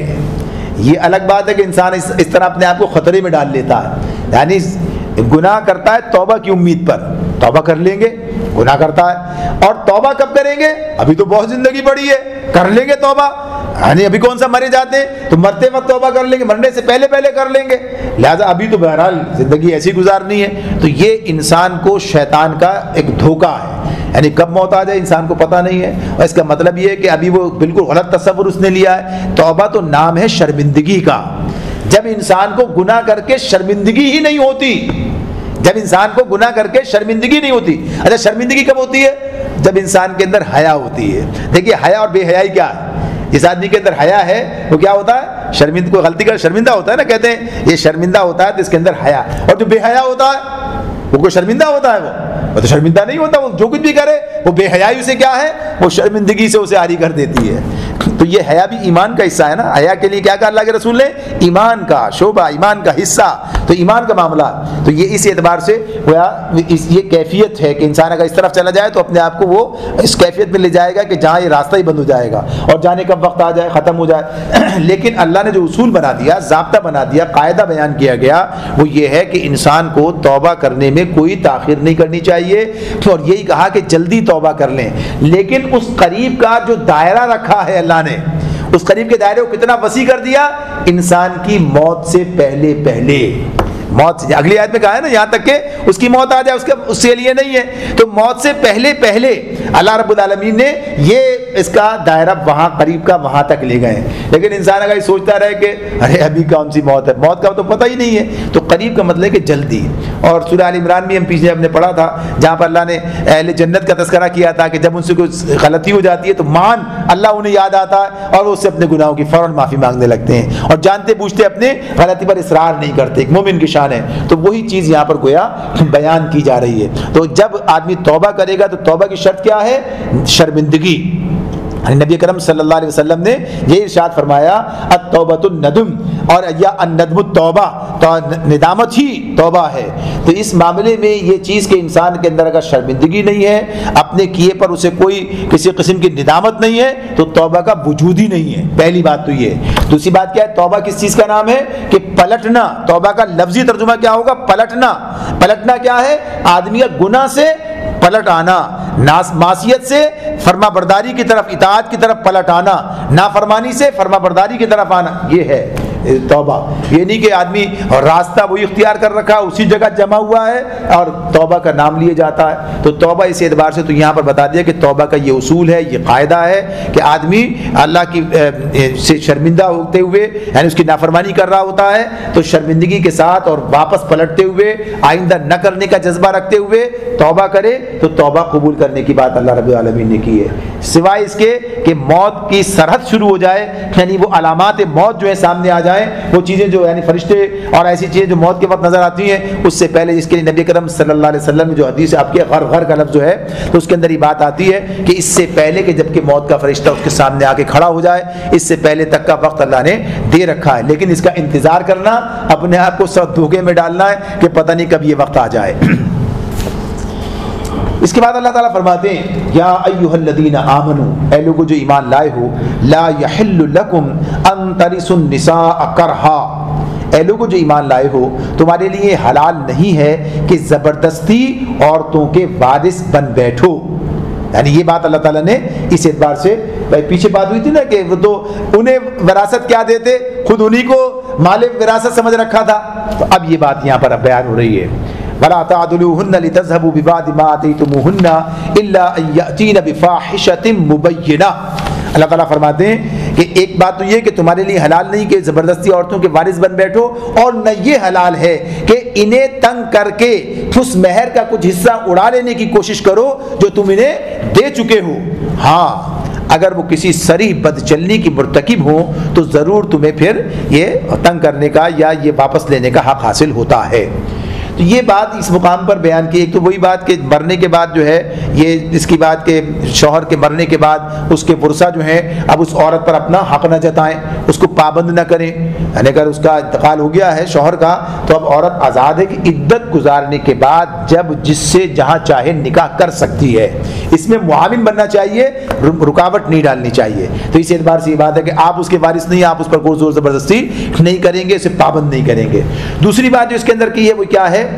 یہ الگ بات ہے کہ انسان اس طرح اپنے آپ کو خطرے میں ڈال لیتا ہے، یعنی گناہ کرتا ہے توبہ کی امید پر، توبہ کر لیں گے، گناہ کرتا ہے، اور توبہ کب کریں گے، ابھی تو بہت زندگی پڑی ہے، کر لیں گے توبہ، یعنی ابھی کون سا مرے جاتے ہیں تو مرتے وقت توبہ کر لیں گے، مرنے سے پہلے کر لیں گے، لہذا ابھی تو بہرحال زندگی ایسی گزارنی ہے۔ تو یہ انسان کو شیطان کا ایک دھوکہ ہے، یعنی کب موت آ جائے انسان کو پتہ نہیں ہے، اور اس کا مطلب یہ ہے کہ ابھی وہ بالکل غلط تصور اس نے لیا ہے۔ توبہ تو نام ہے شرمندگی کا، جب انسان کو گناہ کر کے شرمندگی ہی نہیں ہوتی، جب انسان کو گناہ کر کے شرمندگی نہیں ہوتی۔ اچھا شرمندگی کب ہوتی ہے، جب انسان کے اندر حیا ہوتی ہے۔ دیکھیے حیا اور بے حیائی کیا ہے، جس آدمی کے اندر حیا ہے وہ کیا ہوتا ہے، شرمندہ، کوئی غلطی کر شرمندہ ہوتا ہے نا، کہتے ہیں یہ شرمندہ ہوتا ہے تو اس کے اندر حیا، اور جو بے حیا ہوتا ہے وہ کوئی شرمندہ ہوتا ہے، وہ تو شرمندہ نہیں ہوتا، وہ جو کچھ بھی کرے وہ بے حیائی اسے کیا ہے، وہ شرمندگی سے اسے عاری کر دیتی ہے۔ تو یہ حیا بھی ایمان کا حصہ ہے نا، حیا کے لیے کیا کہا اللہ کے رسول نے، ایمان کا شعبہ، ایمان کا حصہ، تو ایمان کا معاملہ۔ تو یہ اس اعتبار سے یہ کیفیت ہے کہ انسان اگر اس طرف چلا جائے تو اپنے آپ کو وہ اس کیفیت میں لے جائے گا کہ جہاں یہ راستہ ہی بند ہو جائے گا اور جانے کا وقت آ جائے، ختم ہو جائے۔ لیکن اللہ نے جو اصول بنا دیا، ضابطہ بنا دیا، قاعدہ بیان کیا گیا، وہ یہ ہے کہ انسان کو توبہ کرنے میں کوئی تاخیر نہیں کرنی چاہیے، اور یہی کہا کہ جلدی توبہ کر لیں۔ لیکن اس قریب کا جو دائرہ رکھا ہے اللہ نے، اس قریب کے دائرے کو کتنا وسیع کر دیا، انسان کی موت سے پہلے موت سے، اگلی آیت میں کہا ہے نا یہاں تک کہ اس کی موت آ جائے اس کے لیے نہیں ہے، تو موت سے پہلے اللہ رب العالمین نے یہ اس کا دائرہ وہاں قریب کا وہاں تک لے گئے۔ لیکن انسان اگر سوچتا رہے کہ ارے ابھی کون سی موت ہے، موت کا تو پتہ ہی نہیں ہے، تو قریب کا مطلب ہے کہ جلدی۔ اور سورہ آل عمران میں ہم پیچھے ہم نے پڑھا تھا جہاں پر اللہ نے اہل جنت کا تذکرہ کیا تھا کہ جب ان سے کوئی غلطی ہو جاتی ہے تو اللہ انہیں یاد آتا ہے اور وہ اس سے اپنے گناہوں کی فوراً معافی مانگنے لگتے ہیں، اور جانتے بوجھتے اپنے غلطی پر اصرار نہیں کرتے، ایک مومن کی شان ہے۔ تو وہی چیز یہاں پر گویا بیان کی جا رہی ہے۔ تو جب آدمی توبہ کرے گا تو توبہ کی شرط کیا ہے، شرمندگی۔ نبی کرم صلی اللہ علیہ وسلم نے یہ ارشاد فرمایا التوبۃ الندم، اور یا الندم التوبہ، تو ندامت ہی توبہ ہے۔ تو اس معاملے میں یہ چیز کہ انسان کے اندر اگر شرمندگی نہیں ہے، اپنے کیے پر اسے کوئی کسی قسم کی ندامت نہیں ہے، تو توبہ کا وجود ہی نہیں ہے۔ پہلی بات تو یہ۔ دوسری بات کیا ہے، توبہ کس چیز کا نام ہے کہ پلٹنا۔ توبہ کا لفظی ترجمہ کیا ہوگا، پلٹنا۔ پلٹنا کیا ہے، آدمی کا گناہ سے پلٹ آنا، معصیت سے فرما برداری کی طرف، اطاعت کی طرف پلٹ آنا، نافرمانی سے فرما برداری کی طرف آنا، یہ ہے توبہ۔ یہ نہیں کہ آدمی راستہ وہی اختیار کر رکھا، اسی جگہ جمع ہوا ہے اور توبہ کا نام لیے جاتا ہے۔ تو توبہ اس اعتبار سے تو یہاں پر بتا دیا کہ توبہ کا یہ اصول ہے، یہ قاعدہ ہے کہ آدمی اللہ کی سے شرمندہ ہوتے ہوئے، یعنی اس کی نافرمانی کر رہا ہوتا ہے تو شرمندگی کے ساتھ اور واپس پلٹتے ہوئے، آئندہ نہ کرنے کا جذبہ رکھتے ہوئے توبہ کرے، تو توبہ قبول کرنے کی بات اللہ رب العالمین نے کی ہے۔ سوائے اس کے کہ موت کی سرحد شروع ہو جائے، یعنی وہ علامات موت جو ہے سامنے آ جائیں، وہ چیزیں جو یعنی فرشتے اور ایسی چیزیں جو موت کے وقت نظر آتی ہیں، اس سے پہلے جس کے لیے نبی کرم صلی اللہ علیہ وسلم جو حدیث آپ کے غر کا لفظ جو ہے، تو اس کے اندر یہ بات آتی ہے کہ اس سے پہلے کہ جب کہ موت کا فرشتہ اس کے سامنے آ کے کھڑا ہو جائے، اس سے پہلے تک کا وقت اللہ نے دے رکھا ہے، لیکن اس کا انتظار کرنا، اپنے آپ کو سب دھوکے میں ڈالنا ہے کہ پتہ نہیں کب یہ وقت آ جائے۔ اس کے بعد اللہ تعالیٰ فرماتے ہیں یا ایھا الذین آمنوا، اے لوگو جو ایمان لائے ہو، لا یحل لکم ان ترثوا النساء کرہا، اے لوگو جو ایمان لائے ہو تمہارے لیے حلال نہیں ہے کہ زبردستی عورتوں کے وارث بن بیٹھو۔ یعنی یہ بات اللہ تعالیٰ نے اس اعتبار سے، پیچھے بات ہوئی تھی نا کہ وہ تو انہیں وراثت کیا دیتے، خود انہی کو مال وراثت سمجھ رکھا تھا، تو اب یہ بات یہاں پر اب بیان ہو رہی ہے وَلَا تَعْضُلُوهُنَّ لِتَذْهَبُوا بِبَعْضِ مَا آتَيْتُمُوهُنَّ إِلَّا أَن يَأْتِينَ بِفَاحِشَةٍ مُبَيِّنَةٍ۔ اللہ تعالیٰ فرماتے ہیں کہ ایک بات تو یہ کہ تمہارے لیے حلال نہیں کہ زبردستی عورتوں کے وارث بن بیٹھو، اور نہ یہ حلال ہے کہ انہیں تنگ کر کے اس مہر کا کچھ حصہ اڑا لینے کی کوشش کرو جو تم انہیں دے چکے ہو۔ ہاں اگر وہ کسی صریح بد چلنی کی مرتکب ہوں تو ضرور تمہیں پھر یہ تنگ کرنے کا یا یہ واپس لینے کا حق حاصل ہوتا ہے۔ تو یہ بات اس مقام پر بیان کی، ایک تو وہی بات کہ مرنے کے بعد جو ہے یہ اس کی بات کہ شوہر کے مرنے کے بعد اس کے ورثہ جو ہیں اب اس عورت پر اپنا حق نہ جتائیں، اس کو پابند نہ کریں، یعنی اگر اس کا انتقال ہو گیا ہے شوہر کا تو اب عورت آزاد ہے کہ عدت گزارنے کے بعد جب جس سے جہاں چاہے نکاح کر سکتی ہے، اس میں معاون بننا چاہیے، رکاوٹ نہیں ڈالنی چاہیے۔ تو اس اعتبار سے یہ بات ہے کہ آپ اس کے وارث نہیں، آپ اس پر کوئی زور زبردستی نہیں کریں گے، اسے پابند نہیں کریں گے۔ دوسری بات جو اس کے اندر کی ہے وہ کیا ہے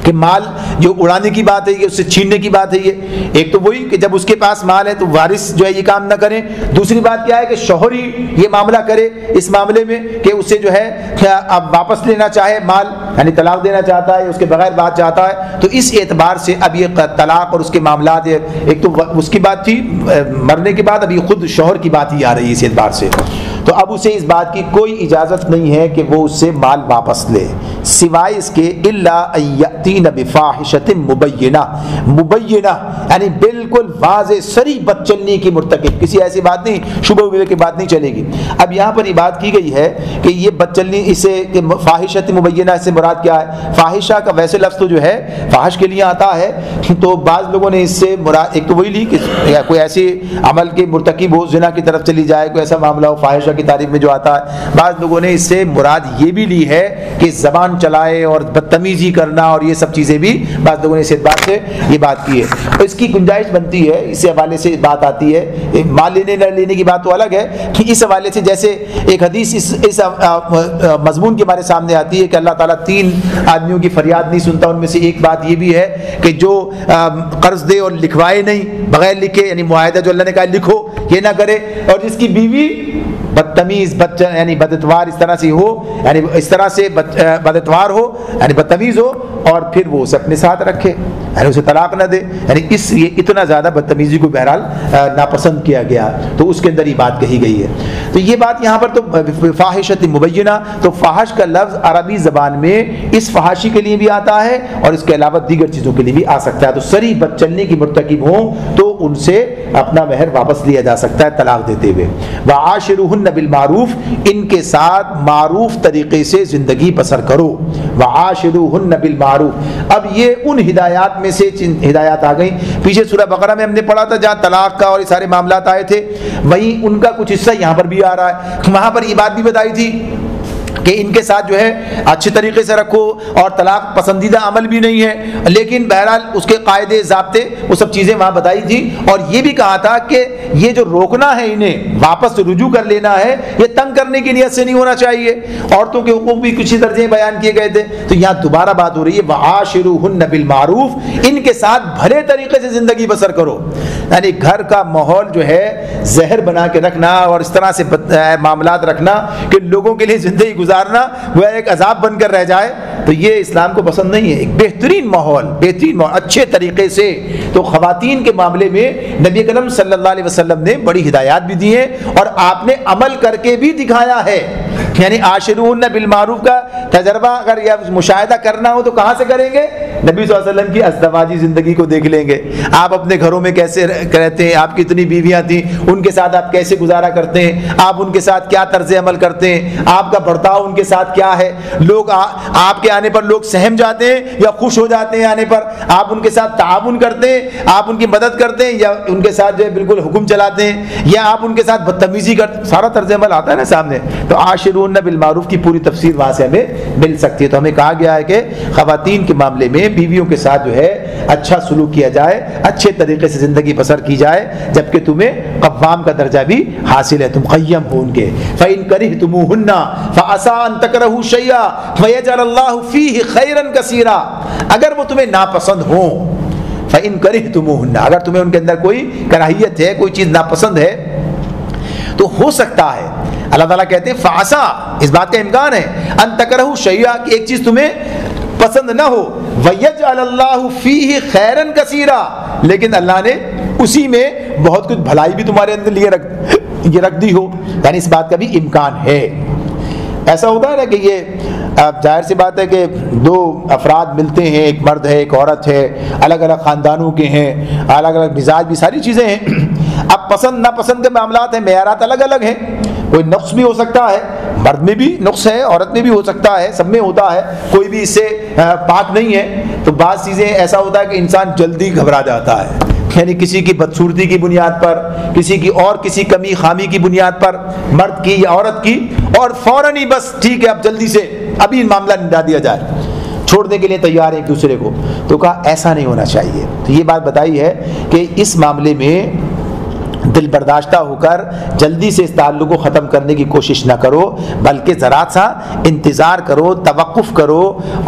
کہ مال جو اڑانے کی بات ہے یہ، اس سے چھیننے کی بات ہے یہ۔ ایک تو وہی کہ جب اس کے پاس مال ہے تو وارث جو ہے یہ کام نہ کریں۔ دوسری بات کیا ہے کہ شوہر ہی یہ معاملہ کرے اس معاملے میں کہ اسے جو ہے اب واپس لینا چاہے مال، یعنی طلاق دینا چاہتا ہے، اس کے بغیر بات چاہتا ہے، تو اس اعتبار سے اب یہ طلاق اور اس کے معاملات، ایک تو اس کی بات تھی مرنے کے بعد، اب یہ خود شوہر کی بات ہی آ رہی ہے اس اعتبار سے، تو اب اسے اس بات کی کوئی اجازت نہیں ہے کہ وہ اس سے مال واپس لے، سوائے اس کے الا ان یاتین بفاحشۃ مبینہ، مبینہ یعنی بالکل واضح صریح بد چلنی کی مرتکب، کسی ایسی بات نہیں شبہ وبہ کی بات نہیں چلے گی۔ اب یہاں پر یہ بات کی گئی ہے کہ یہ بد چلنی، اسے کہ فاحشۃ مبینہ سے مراد کیا ہے؟ فاحشہ کا ویسے لفظ تو جو ہے فاحش کے لیے آتا ہے، تو بعض لوگوں نے اس سے مراد ایک تو وہی لی کہ کوئی ایسے عمل کے مرتکب ہو، زنا کی طرف چلی جائے، کوئی ایسا معاملہ ہو فاحشہ کی تعریف میں جو آتا ہے۔ بعض لوگوں نے اس سے مراد یہ بھی لی ہے کہ زبان چلائے اور بدتمیزی کرنا اور یہ سب چیزیں بھی بعض لوگوں نے اس اعتبار سے یہ بات کی ہے، اور اس کی گنجائش بنتی ہے، اس حوالے سے بات آتی ہے، مال لینے نہ لینے کی بات تو الگ ہے، کہ اس حوالے سے جیسے ایک حدیث اس مضمون کے ہمارے سامنے آتی ہے کہ اللہ تعالیٰ 3 آدمیوں کی فریاد نہیں سنتا، ان میں سے ایک بات یہ بھی ہے کہ جو قرض دے اور لکھوائے نہیں، بغیر لکھے، یعنی معاہدہ جو اللہ نے کہا لکھو یہ نہ کرے، اور جس کی بیوی بدتمیز یعنی بداتوار اس طرح سے ہو، یعنی اس طرح سے بداتوار ہو یعنی بدتمیز ہو، اور پھر وہ اسے اپنے ساتھ رکھے، یعنی اسے طلاق نہ دے، یعنی اس یہ اتنا زیادہ بدتمیزی کو بہرحال ناپسند کیا گیا، تو اس کے اندر یہ بات کہی گئی ہے۔ تو یہ بات یہاں پر تو فاحشۃ مبینہ، تو فاحش کا لفظ عربی زبان میں اس فحاشی کے لیے بھی آتا ہے اور اس کے علاوہ دیگر چیزوں کے لیے بھی آ سکتا ہے، تو صریح بد چلنے کی مرتکب ہوں تو ان سے اپنا مہر واپس لیا جا سکتا ہے طلاق دیتے ہوئے۔ وعاشروہن بالمعروف، ان کے ساتھ معروف طریقے سے زندگی بسر کرو، وعاشروہن بالمعروف۔ اب یہ ان ہدایات میں سے ہدایات آ گئیں، پیچھے سورہ بقرہ میں ہم نے پڑھا تھا جہاں طلاق کا اور یہ سارے معاملات آئے تھے، وہیں ان کا کچھ حصہ یہاں پر بھی آ رہا ہے۔ وہاں پر یہ بات بھی بتائی تھی کہ ان کے ساتھ جو ہے اچھے طریقے سے رکھو، اور طلاق پسندیدہ عمل بھی نہیں ہے، لیکن بہرحال اس کے قاعدے ضابطے وہ سب چیزیں وہاں بتائی تھی، اور یہ بھی کہا تھا کہ یہ جو روکنا ہے انہیں واپس رجوع کر لینا ہے، یہ تنگ کرنے کی نیت سے نہیں ہونا چاہیے۔ عورتوں کے حقوق بھی کچھ درجے بیان کیے گئے تھے، تو یہاں دوبارہ بات ہو رہی ہے وعاشروہن بالمعروف، ان کے ساتھ بھلے طریقے سے زندگی بسر کرو، یعنی گھر کا ماحول جو ہے زہر بنا کے رکھنا اور اس طرح سے معاملات رکھنا کہ لوگوں کے لیے زندگی گزارنا وہ ایک عذاب بن کر رہ جائے، تو یہ اسلام کو پسند نہیں ہے۔ ایک بہترین ماحول اچھے طریقے سے، تو خواتین کے معاملے میں نبی کریم صلی اللہ علیہ وسلم نے بڑی ہدایات بھی دی ہیں اور آپ نے عمل کر کے بھی دکھایا ہے، یعنی عاشروہن بالمعروف کا تجربہ اگر یا مشاہدہ کرنا ہو تو کہاں سے کریں گے؟ نبی صلی اللہ علیہ وسلم کی ازدواجی زندگی کو دیکھ لیں گے، آپ اپنے گھروں میں کیسے رہتے ہیں، آپ کی اتنی بیویاں تھیں، ان کے ساتھ آپ کیسے گزارا کرتے ہیں، آپ ان کے ساتھ کیا طرز عمل کرتے ہیں، آپ کا برتاؤ ان کے ساتھ کیا ہے، لوگ آپ کے آنے پر لوگ سہم جاتے ہیں یا خوش ہو جاتے ہیں آنے پر، آپ ان کے ساتھ تعاون کرتے ہیں، آپ ان کی مدد کرتے ہیں یا ان کے ساتھ جو ہے بالکل حکم چلاتے ہیں، یا آپ ان کے ساتھ بدتمیزی کرتے ہیں، سارا طرز عمل آتا ہے نا سامنے۔ تو عاشروہن وَأَشِرُوهُنَّ بِالْمَعْرُوف کی پوری تفسیر وہاں سے ہمیں مل سکتی ہے۔ تو ہمیں کہا گیا ہے کہ خواتین کے معاملے میں بیویوں کے ساتھ جو ہے اچھا سلوک کیا جائے، اچھے طریقے سے زندگی بسر کی جائے، جبکہ تمہیں قوام کا درجہ بھی حاصل ہے، تم قیم ہو ان کے۔ فَإِن كَرِهْتُمُوهُنَّ فَعَسَىٰ أَن تَكْرَهُوا شَيْئًا وَيَجْعَلَ اللَّهُ فِيهِ خَيْرًا كَثِيرًا، اگر وہ تمہیں ناپسند ہوں، فَإِن كَرِهْتُمُوهُنَّ، اگر تمہیں ان کے اندر کوئی کراہیت ہے، کوئی چیز ناپسند ہے، تو ہو سکتا ہے اللہ تعالیٰ کہتے ہیں فَعَسَىٰ، اس بات کا امکان ہے، أَن تَكْرَهُوا شَيْئًا کہ ایک چیز تمہیں پسند نہ ہو، وَيَجْعَلَ اللَّهُ فِيهِ خَيْرًا كَثِيرًا، لیکن اللہ نے اسی میں بہت کچھ بھلائی بھی تمہارے اندر لیے رکھ دی ہو، یعنی اس بات کا بھی امکان ہے۔ ایسا ہوتا ہے نا کہ یہ ظاہر سی بات ہے کہ دو افراد ملتے ہیں، ایک مرد ہے ایک عورت ہے، الگ الگ خاندانوں کے ہیں، الگ الگ مزاج بھی، ساری چیزیں ہیں، اب پسند ناپسند کے معاملات ہیں، معیارات الگ الگ ہیں، کوئی نقص بھی ہو سکتا ہے، مرد میں بھی نقص ہے، عورت میں بھی ہو سکتا ہے، سب میں ہوتا ہے، کوئی بھی اس سے پاک نہیں ہے۔ تو بعض چیزیں ایسا ہوتا ہے کہ انسان جلدی گھبرا جاتا ہے، یعنی کسی کی بدصورتی کی بنیاد پر، کسی کی اور کسی کمی خامی کی بنیاد پر، مرد کی یا عورت کی، اور فوراً ہی بس ٹھیک ہے اب جلدی سے ابھی معاملہ نمٹا دیا جائے، چھوڑنے کے لیے تیار ہے ایک دوسرے کو۔ تو کہا ایسا نہیں ہونا چاہیے۔ تو یہ بات بتائی ہے کہ اس معاملے میں دل برداشتہ ہو کر جلدی سے اس تعلق کو ختم کرنے کی کوشش نہ کرو، بلکہ ذرا سا انتظار کرو، توقف کرو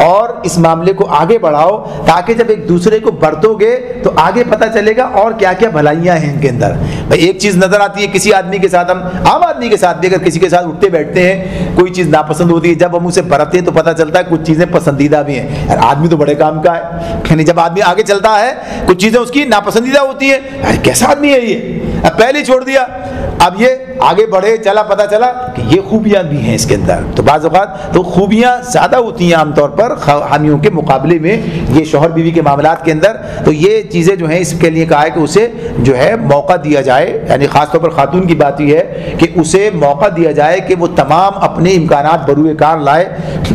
اور اس معاملے کو آگے بڑھاؤ، تاکہ جب ایک دوسرے کو برتو گے تو آگے پتہ چلے گا اور کیا کیا بھلائیاں ہیں ان کے اندر۔ بھائی ایک چیز نظر آتی ہے کسی آدمی کے ساتھ، ہم عام آدمی کے ساتھ بھی اگر کسی کے ساتھ اٹھتے بیٹھتے ہیں، کوئی چیز ناپسند ہوتی ہے، جب ہم اسے برتتے ہیں تو پتہ چلتا ہے کچھ چیزیں پسندیدہ بھی ہیں۔ یار آدمی تو بڑے کام کا ہے، یعنی جب آدمی آگے چلتا ہے کچھ چیزیں اس کی ناپسندیدہ ہوتی ہیں، کیسا آدمی ہے یہ، اب پہلے چھوڑ دیا، اب یہ آگے بڑھے چلا، پتہ چلا کہ یہ خوبیاں بھی ہیں اس کے اندر۔ تو بعض اوقات تو خوبیاں زیادہ ہوتی ہیں عام طور پر حامیوں کے مقابلے میں، یہ شوہر بیوی کے معاملات کے اندر۔ تو یہ چیزیں جو ہیں اس کے لیے کہا ہے کہ اسے جو ہے موقع دیا جائے، یعنی خاص طور پر خاتون کی بات یہ ہے کہ اسے موقع دیا جائے کہ وہ تمام اپنے امکانات بروئے کار لائے،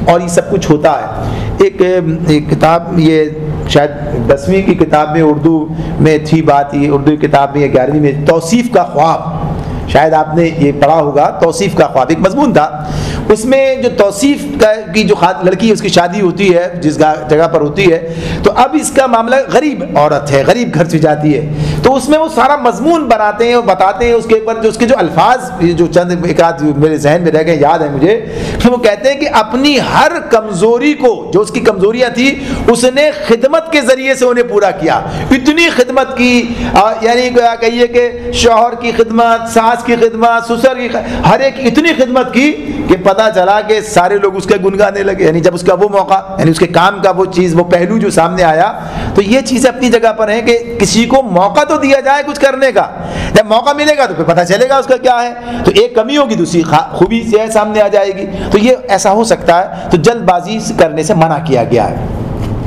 اور یہ سب کچھ ہوتا ہے۔ ایک کتاب، یہ شاید 10ویں کی کتاب میں اردو میں تھی بات، یہ اردو کی کتاب میں 11ویں میں توصیف کا خواب، شاید آپ نے یہ پڑھا ہوگا، توصیف کا خواب ایک مضمون تھا۔ اس میں جو توصیف کی جو لڑکی ہے اس کی شادی ہوتی ہے جس جگہ پر ہوتی ہے، تو اب اس کا معاملہ غریب عورت ہے، غریب گھر سے جاتی ہے، تو اس میں وہ سارا مضمون بناتے ہیں اور بتاتے ہیں اس کے اوپر جو اس کے جو الفاظ جو چند ایک آدھ میرے ذہن میں رہ گئے، یاد ہے مجھے، کہ وہ کہتے ہیں کہ اپنی ہر کمزوری کو، جو اس کی کمزوریاں تھی، اس نے خدمت کے ذریعے سے انہیں پورا کیا، اتنی خدمت کی، یعنی کہیے کہ شوہر کی خدمت، ساس کی خدمت، سسر کی، ہر ایک اتنی خدمت کی کہ پتہ چلا کہ سارے لوگ اس کے گنگانے لگے، یعنی جب اس کا وہ موقع، یعنی اس کے کام کا وہ چیز، وہ پہلو جو سامنے آیا۔ تو یہ چیزیں اپنی جگہ پر ہیں کہ کسی کو موقع تو دیا جائے کچھ کرنے کا، جب موقع ملے گا تو پھر پتہ چلے گا اس کا کیا ہے، تو ایک کمی ہوگی دوسری خوبی سے سامنے آ جائے گی۔ تو یہ ایسا ہو سکتا ہے، تو جلد بازی کرنے سے منع کیا گیا ہے۔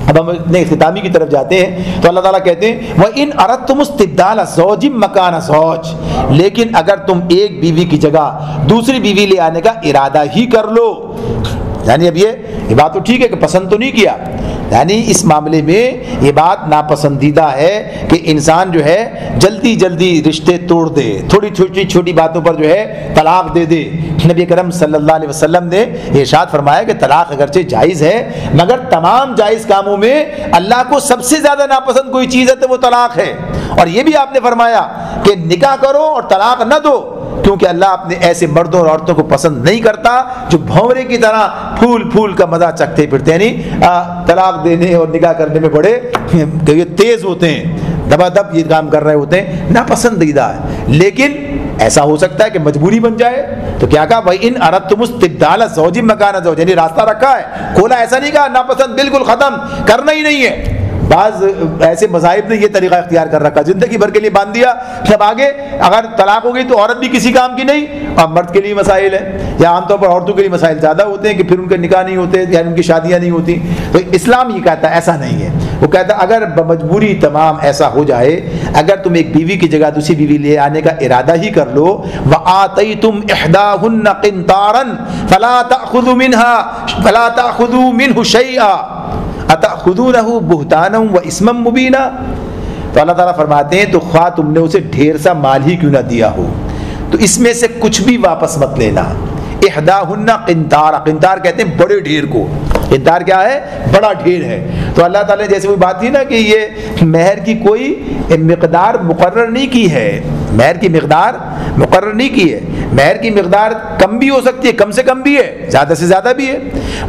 اب ہم اپنے اختتامی کی طرف جاتے ہیں، تو اللہ تعالیٰ کہتے ہیں وَإِنْ أَرَدْتُمُ اسْتِبْدَالَ زَوْجٍ مَكَانَ زَوْجٍ، لیکن اگر تم ایک بیوی کی جگہ دوسری بیوی لے آنے کا ارادہ ہی کر لو، یعنی اب یہ بات تو ٹھیک ہے کہ پسند تو نہیں کیا، یعنی اس معاملے میں یہ بات ناپسندیدہ ہے کہ انسان جو ہے جلدی جلدی رشتے توڑ دے، تھوڑی چھوٹی چھوٹی باتوں پر جو ہے طلاق دے دے۔ نبی کرم صلی اللہ علیہ وسلم نے یہ ارشاد فرمایا کہ طلاق اگرچہ جائز ہے، مگر تمام جائز کاموں میں اللہ کو سب سے زیادہ ناپسند کوئی چیز ہے تو وہ طلاق ہے۔ اور یہ بھی آپ نے فرمایا کہ نکاح کرو اور طلاق نہ دو، کیونکہ اللہ اپنے ایسے مردوں اور عورتوں کو پسند نہیں کرتا جو بھونرے کی طرح پھول پھول کا مزہ چکھتے پھرتے ہیں، یعنی طلاق دینے اور نکاح کرنے میں بڑے تیز ہوتے ہیں، دبا دب یہ کام کر رہے ہوتے ہیں، ناپسندیدہ ہے۔ لیکن ایسا ہو سکتا ہے کہ مجبوری بن جائے، تو کیا کہا وَإِنْ أَرَدْتُمُ اسْتِبْدَالَ زَوْجٍ مَكَانَ زَوْجٍ، یعنی راستہ رکھا ہے، کھولا، ایسا نہیں کہا ناپسند بالکل ختم کرنا ہی نہیں ہے۔ بعض ایسے مذاہب نے یہ طریقہ اختیار کر رکھا، زندگی بھر کے لیے باندھ دیا کہ اب آگے اگر طلاق ہو گئی تو عورت بھی کسی کام کی نہیں، اب مرد کے لیے مسائل ہیں، یا عام طور پر عورتوں کے لیے مسائل زیادہ ہوتے ہیں کہ پھر ان کے نکاح نہیں ہوتے یا ان کی شادیاں نہیں ہوتی۔ تو اسلام یہ کہتا ہے ایسا نہیں ہے، وہ کہتا ہے اگر بمجبوری تمام ایسا ہو جائے، اگر تم ایک بیوی کی جگہ دوسری بیوی لے آنے کا ارادہ ہی کر لو، وَآتَيْتُمْ إِحْدَاهُنَّ قِنْطَارًا فَلَا تَأْخُذُوا مِنْهُ شَيْئًا أَتَأْخُذُونَهُ بُهْتَانًا وَإِثْمًا مُبِينًا، تو اللہ تعالیٰ فرماتے ہیں تو خواہ تم نے اسے ڈھیر سا مال ہی کیوں نہ دیا ہو، تو اس میں سے کچھ بھی واپس مت لینا۔ احداہن قنطارا، قنطار کہتے ہیں بڑے ڈھیر کو، قنطار کیا ہے؟ بڑا ڈھیر ہے۔ تو اللہ تعالیٰ نے جیسے وہ بات تھی نا کہ یہ مہر کی کوئی مقدار مقرر نہیں کی ہے، مہر کی مقدار مقرر نہیں کی ہے، مہر کی مقدار کم بھی ہو سکتی ہے، کم سے کم بھی ہے، زیادہ سے زیادہ بھی ہے۔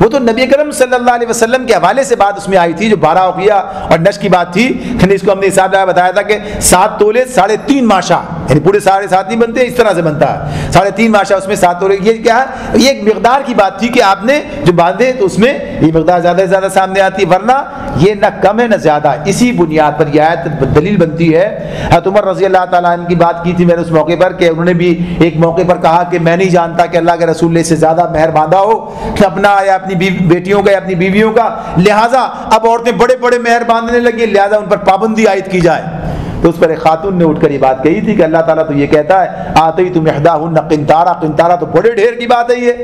وہ تو نبی کرم صلی اللہ علیہ وسلم کے حوالے سے بات اس میں آئی تھی جو 12 اوقیہ اور نش کی بات تھی، اس کو ہم نے حساب بتایا تھا کہ 7 تولے 3.5 ماشا، یعنی پورے 7.5 نہیں بنتے، اس طرح سے بنتا ہے 3.5 ماشا، اس میں 7 تولے۔ یہ کیا ہے؟ یہ ایک مقدار کی بات تھی کہ آپ نے جو باندھے تو اس میں یہ مقدار زیادہ سے زیادہ سامنے آتی ہے، ورنہ یہ نہ کم ہے نہ زیادہ۔ اسی بنیاد پر یہ آیت دلیل بنتی ہے۔ حضرت عمر رضی اللہ تعالیٰ عنہ کی بات کی تھی میں نے اس موقع پر کہ انہوں نے بھی ایک موقع پر کہا کہ میں نہیں جانتا کہ اللہ کے رسول نے اس سے زیادہ مہر باندھا ہو کہ اپنا یا اپنی بیٹیوں کا یا اپنی بیویوں کا، لہٰذا اب عورتیں بڑے بڑے مہر باندھنے لگی، لہٰذا ان پر پابندی عائد کی جائے۔ تو اس پر ایک خاتون نے اٹھ کر یہ بات کہی تھی کہ اللہ تعالیٰ تو یہ کہتا ہے آتیتم احداہن قنطارا، قنطارا تو بڑے ڈھیر کی بات ہے یہ،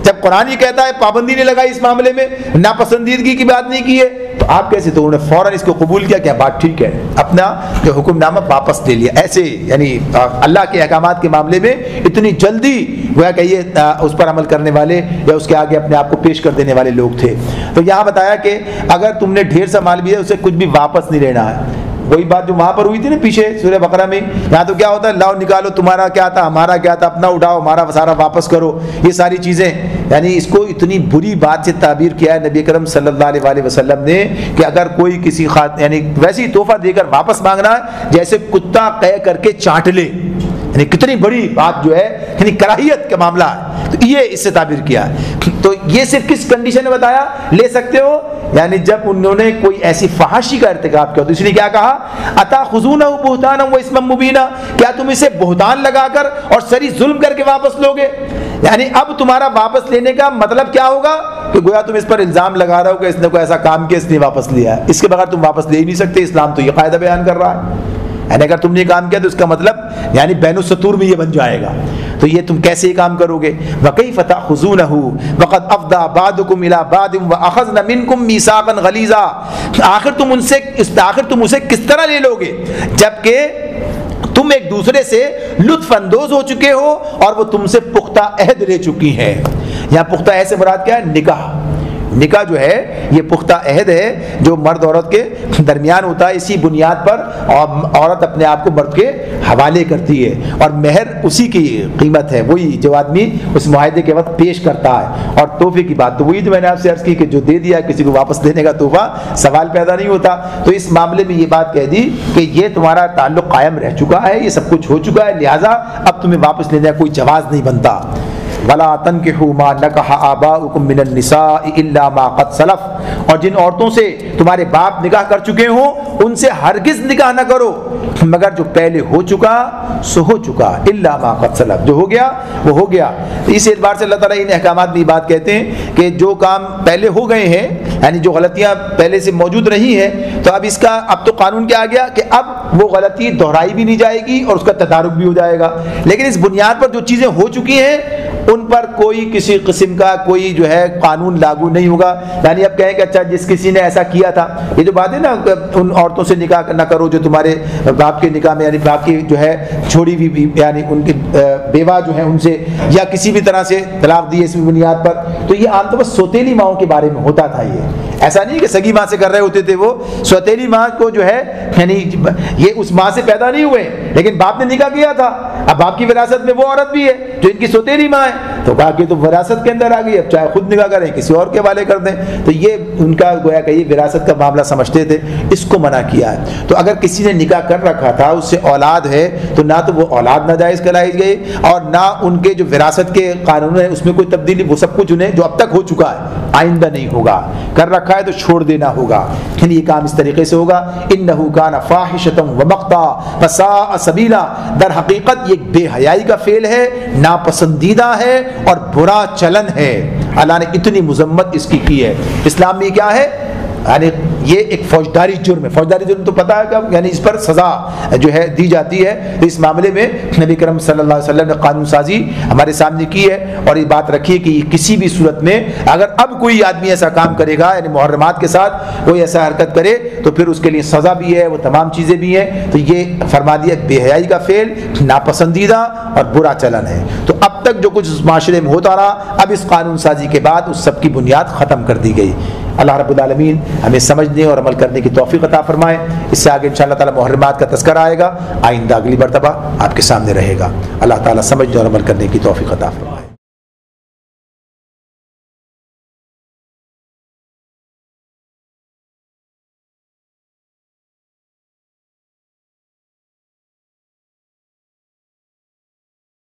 جب قرآن یہ کہتا ہے پابندی نہیں لگائی اس معاملے میں، ناپسندیدگی کی بات نہیں کی ہے، تو آپ کیسے؟ تو انہوں نے فوراً اس کو قبول کیا کہ بات ٹھیک ہے، اپنا جو حکم نامہ واپس لے لیا۔ ایسے یعنی اللہ کے احکامات کے معاملے میں اتنی جلدی گویا کہ یہ اس پر عمل کرنے والے یا اس کے آگے اپنے آپ کو پیش کر دینے والے لوگ تھے۔ تو یہاں بتایا کہ اگر تم نے ڈھیر سا مال بھی ہے اسے کچھ بھی واپس نہیں لینا ہے۔ وہی بات جو وہاں پر ہوئی تھی نا پیچھے سورہ بقرہ میں، یہاں تو کیا ہوتا ہے لاؤ نکالو، تمہارا کیا تھا ہمارا کیا تھا، اپنا اٹھاؤ ہمارا سارا واپس کرو، یہ ساری چیزیں، یعنی اس کو اتنی بری بات سے تعبیر کیا ہے نبی کرم صلی اللہ علیہ وسلم نے کہ اگر کوئی کسی یعنی ویسے ہی تحفہ دے کر واپس مانگنا ہے جیسے کتا قے کر کے چاٹ لے، یعنی کتنی بڑی بات جو ہے، یعنی کراہیت کا معاملہ ہے، تو یہ اس سے تعبیر کیا ہے۔ تو یہ صرف کس کنڈیشن میں بتایا لے سکتے ہو؟ یعنی جب انہوں نے کوئی ایسی فحاشی کا ارتکاب کیا، تو اس لیے کیا کہا اتاخذونہ بہتانا و اسما مبینا، کیا تم اسے بہتان لگا کر اور سری ظلم کر کے واپس لوگے؟ یعنی اب تمہارا واپس لینے کا مطلب کیا ہوگا کہ گویا تم اس پر الزام لگا رہے ہو کہ اس نے کوئی ایسا کام کیا اس نے واپس لیا ہے، اس کے بغیر تم واپس لے ہی نہیں سکتے۔ اسلام تو یہ قاعدہ بیان کر رہا ہے، یعنی اگر تم نے کام کیا تو اس کا مطلب یعنی بین السطور میں یہ بن جائے گا، تو یہ تم کیسے یہ کام کرو گے؟ وَكَيْفَ تَأْخُذُونَهُ وَقَدْ أَفْضَىٰ بَعْضُكُمْ إِلَىٰ بَعْضٍ وَأَخَذْنَ مِنْكُمْ مِيثَاقًا غَلِيظًا، آخر تم اسے کس طرح لے لو گے جبکہ تم ایک دوسرے سے لطف اندوز ہو چکے ہو اور وہ تم سے پختہ عہد لے چکی ہیں۔ یہاں پختہ عہد سے مراد کیا ہے؟ نکاح۔ نکاح جو ہے یہ پختہ عہد ہے جو مرد عورت کے درمیان ہوتا ہے، اسی بنیاد پر عورت اپنے آپ کو مرد کے حوالے کرتی ہے اور مہر اسی کی قیمت ہے، وہی جو آدمی اس معاہدے کے وقت پیش کرتا ہے۔ اور تحفے کی بات تو وہی جو میں نے آپ سے عرض کی کہ جو دے دیا کسی کو واپس دینے کا تحفہ سوال پیدا نہیں ہوتا، تو اس معاملے میں یہ بات کہہ دی کہ یہ تمہارا تعلق قائم رہ چکا ہے، یہ سب کچھ ہو چکا ہے، لہٰذا اب تمہیں واپس لینے کا کوئی جواز نہیں بنتا۔ وَلَا تَنْكِحُوا مَا نَكَحَ آبَاؤُكُم مِّنَ النِّسَاءِ إِلَّا مَا قَدْ سَلَفَ، اور جن عورتوں سے تمہارے باپ نکاح کر چکے ہوں ان سے ہرگز نکاح نہ کرو مگر جو پہلے ہو چکا سو ہو چکا، إِلَّا مَا قَدْ سَلَفَ، جو ہو گیا وہ ہو گیا۔ اس اعتبار سے اللہ تعالیٰ ان احکامات میں یہ بات کہتے ہیں کہ جو کام پہلے ہو گئے ہیں، یعنی جو غلطیاں پہلے سے موجود رہی ہیں، تو اب اس کا اب تو قانون کیا آ گیا کہ اب وہ غلطی دہرائی بھی نہیں جائے گی اور اس کا تدارک بھی ہو جائے گا، لیکن اس بنیاد پر جو چیزیں ہو چکی ہیں ان پر کوئی کسی قسم کا کوئی جو ہے قانون لاگو نہیں ہوگا۔ یعنی اب کہیں کہ اچھا جس کسی نے ایسا کیا تھا، یہ جو بات ہے نا ان عورتوں سے نکاح نہ کرو جو تمہارے باپ کے نکاح میں، یعنی باپ کی جو ہے چھوڑی ہوئی یعنی ان کی بیوہ جو ہے ان سے یا کسی بھی طرح سے طلاق دی اس بنیاد پر، تو یہ عام طور پر سوتیلی ماؤں کے بارے میں ہوتا تھا۔ یہ ایسا نہیں کہ سگی ماں سے کر رہے ہوتے تھے، وہ سوتیلی ماں کو جو ہے یعنی یہ اس ماں سے پیدا نہیں ہوئے لیکن باپ نے نکاح کیا تھا، اب باپ کی وراثت میں وہ عورت بھی ہے جو ان کی سوتیلی ماں ہے، تو باقی تو وراثت کے اندر آ گئی، اب چاہے خود نکاح کریں کسی اور کے حوالے کر دیں، تو یہ ان کا گویا کہ یہ وراثت کا معاملہ سمجھتے تھے، اس کو منع کیا ہے۔ تو اگر کسی نے نکاح کر رکھا تھا اس سے اولاد ہے تو نہ تو وہ اولاد ناجائز کہلائی گئی اور نہ ان کے جو وراثت کے قانون ہے اس میں کوئی تبدیلی، وہ سب کچھ انہیں جو اب تک ہو چکا ہے آئندہ نہیں ہوگا، کر رکھا ہے تو چھوڑ دینا ہوگا، لیکن یہ کام اس طریقے سے ہوگا۔ انہ کان فاحشۃ ومقتا وساء سبیلا، در حقیقت یہ بے حیائی کا فعل ہے، ناپسندیدہ ہے اور برا چلن ہے، اللہ نے اتنی مذمت اس کی ہے۔ اسلام میں کیا ہے؟ یعنی یہ ایک فوجداری جرم ہے. فوجداری جرم تو پتہ ہے کہ یعنی اس پر سزا جو ہے دی جاتی ہے. تو اس معاملے میں نبی کرم صلی اللہ علیہ وسلم نے قانون سازی ہمارے سامنے کی ہے اور یہ بات رکھی ہے کہ کسی بھی صورت میں اگر اب کوئی آدمی ایسا کام کرے گا یعنی محرمات کے ساتھ کوئی ایسا حرکت کرے تو پھر اس کے لیے سزا بھی ہے, وہ تمام چیزیں بھی ہیں. تو یہ فرما دیا بے حیائی کا فعل ناپسندیدہ اور برا چلن ہے. تو اب تک جو کچھ اس معاشرے میں ہوتا رہا, اب اس قانون سازی کے بعد اس سب کی بنیاد ختم کر دی گئی. اللہ رب العالمین ہمیں سمجھنے اور عمل کرنے کی توفیق عطا فرمائے. اس سے آگے انشاءاللہ تعالی محرمات کا تذکرہ آئے گا, آئندہ اگلی مرتبہ آپ کے سامنے رہے گا. اللہ تعالی سمجھنے اور عمل کرنے کی توفیق عطا فرمائے.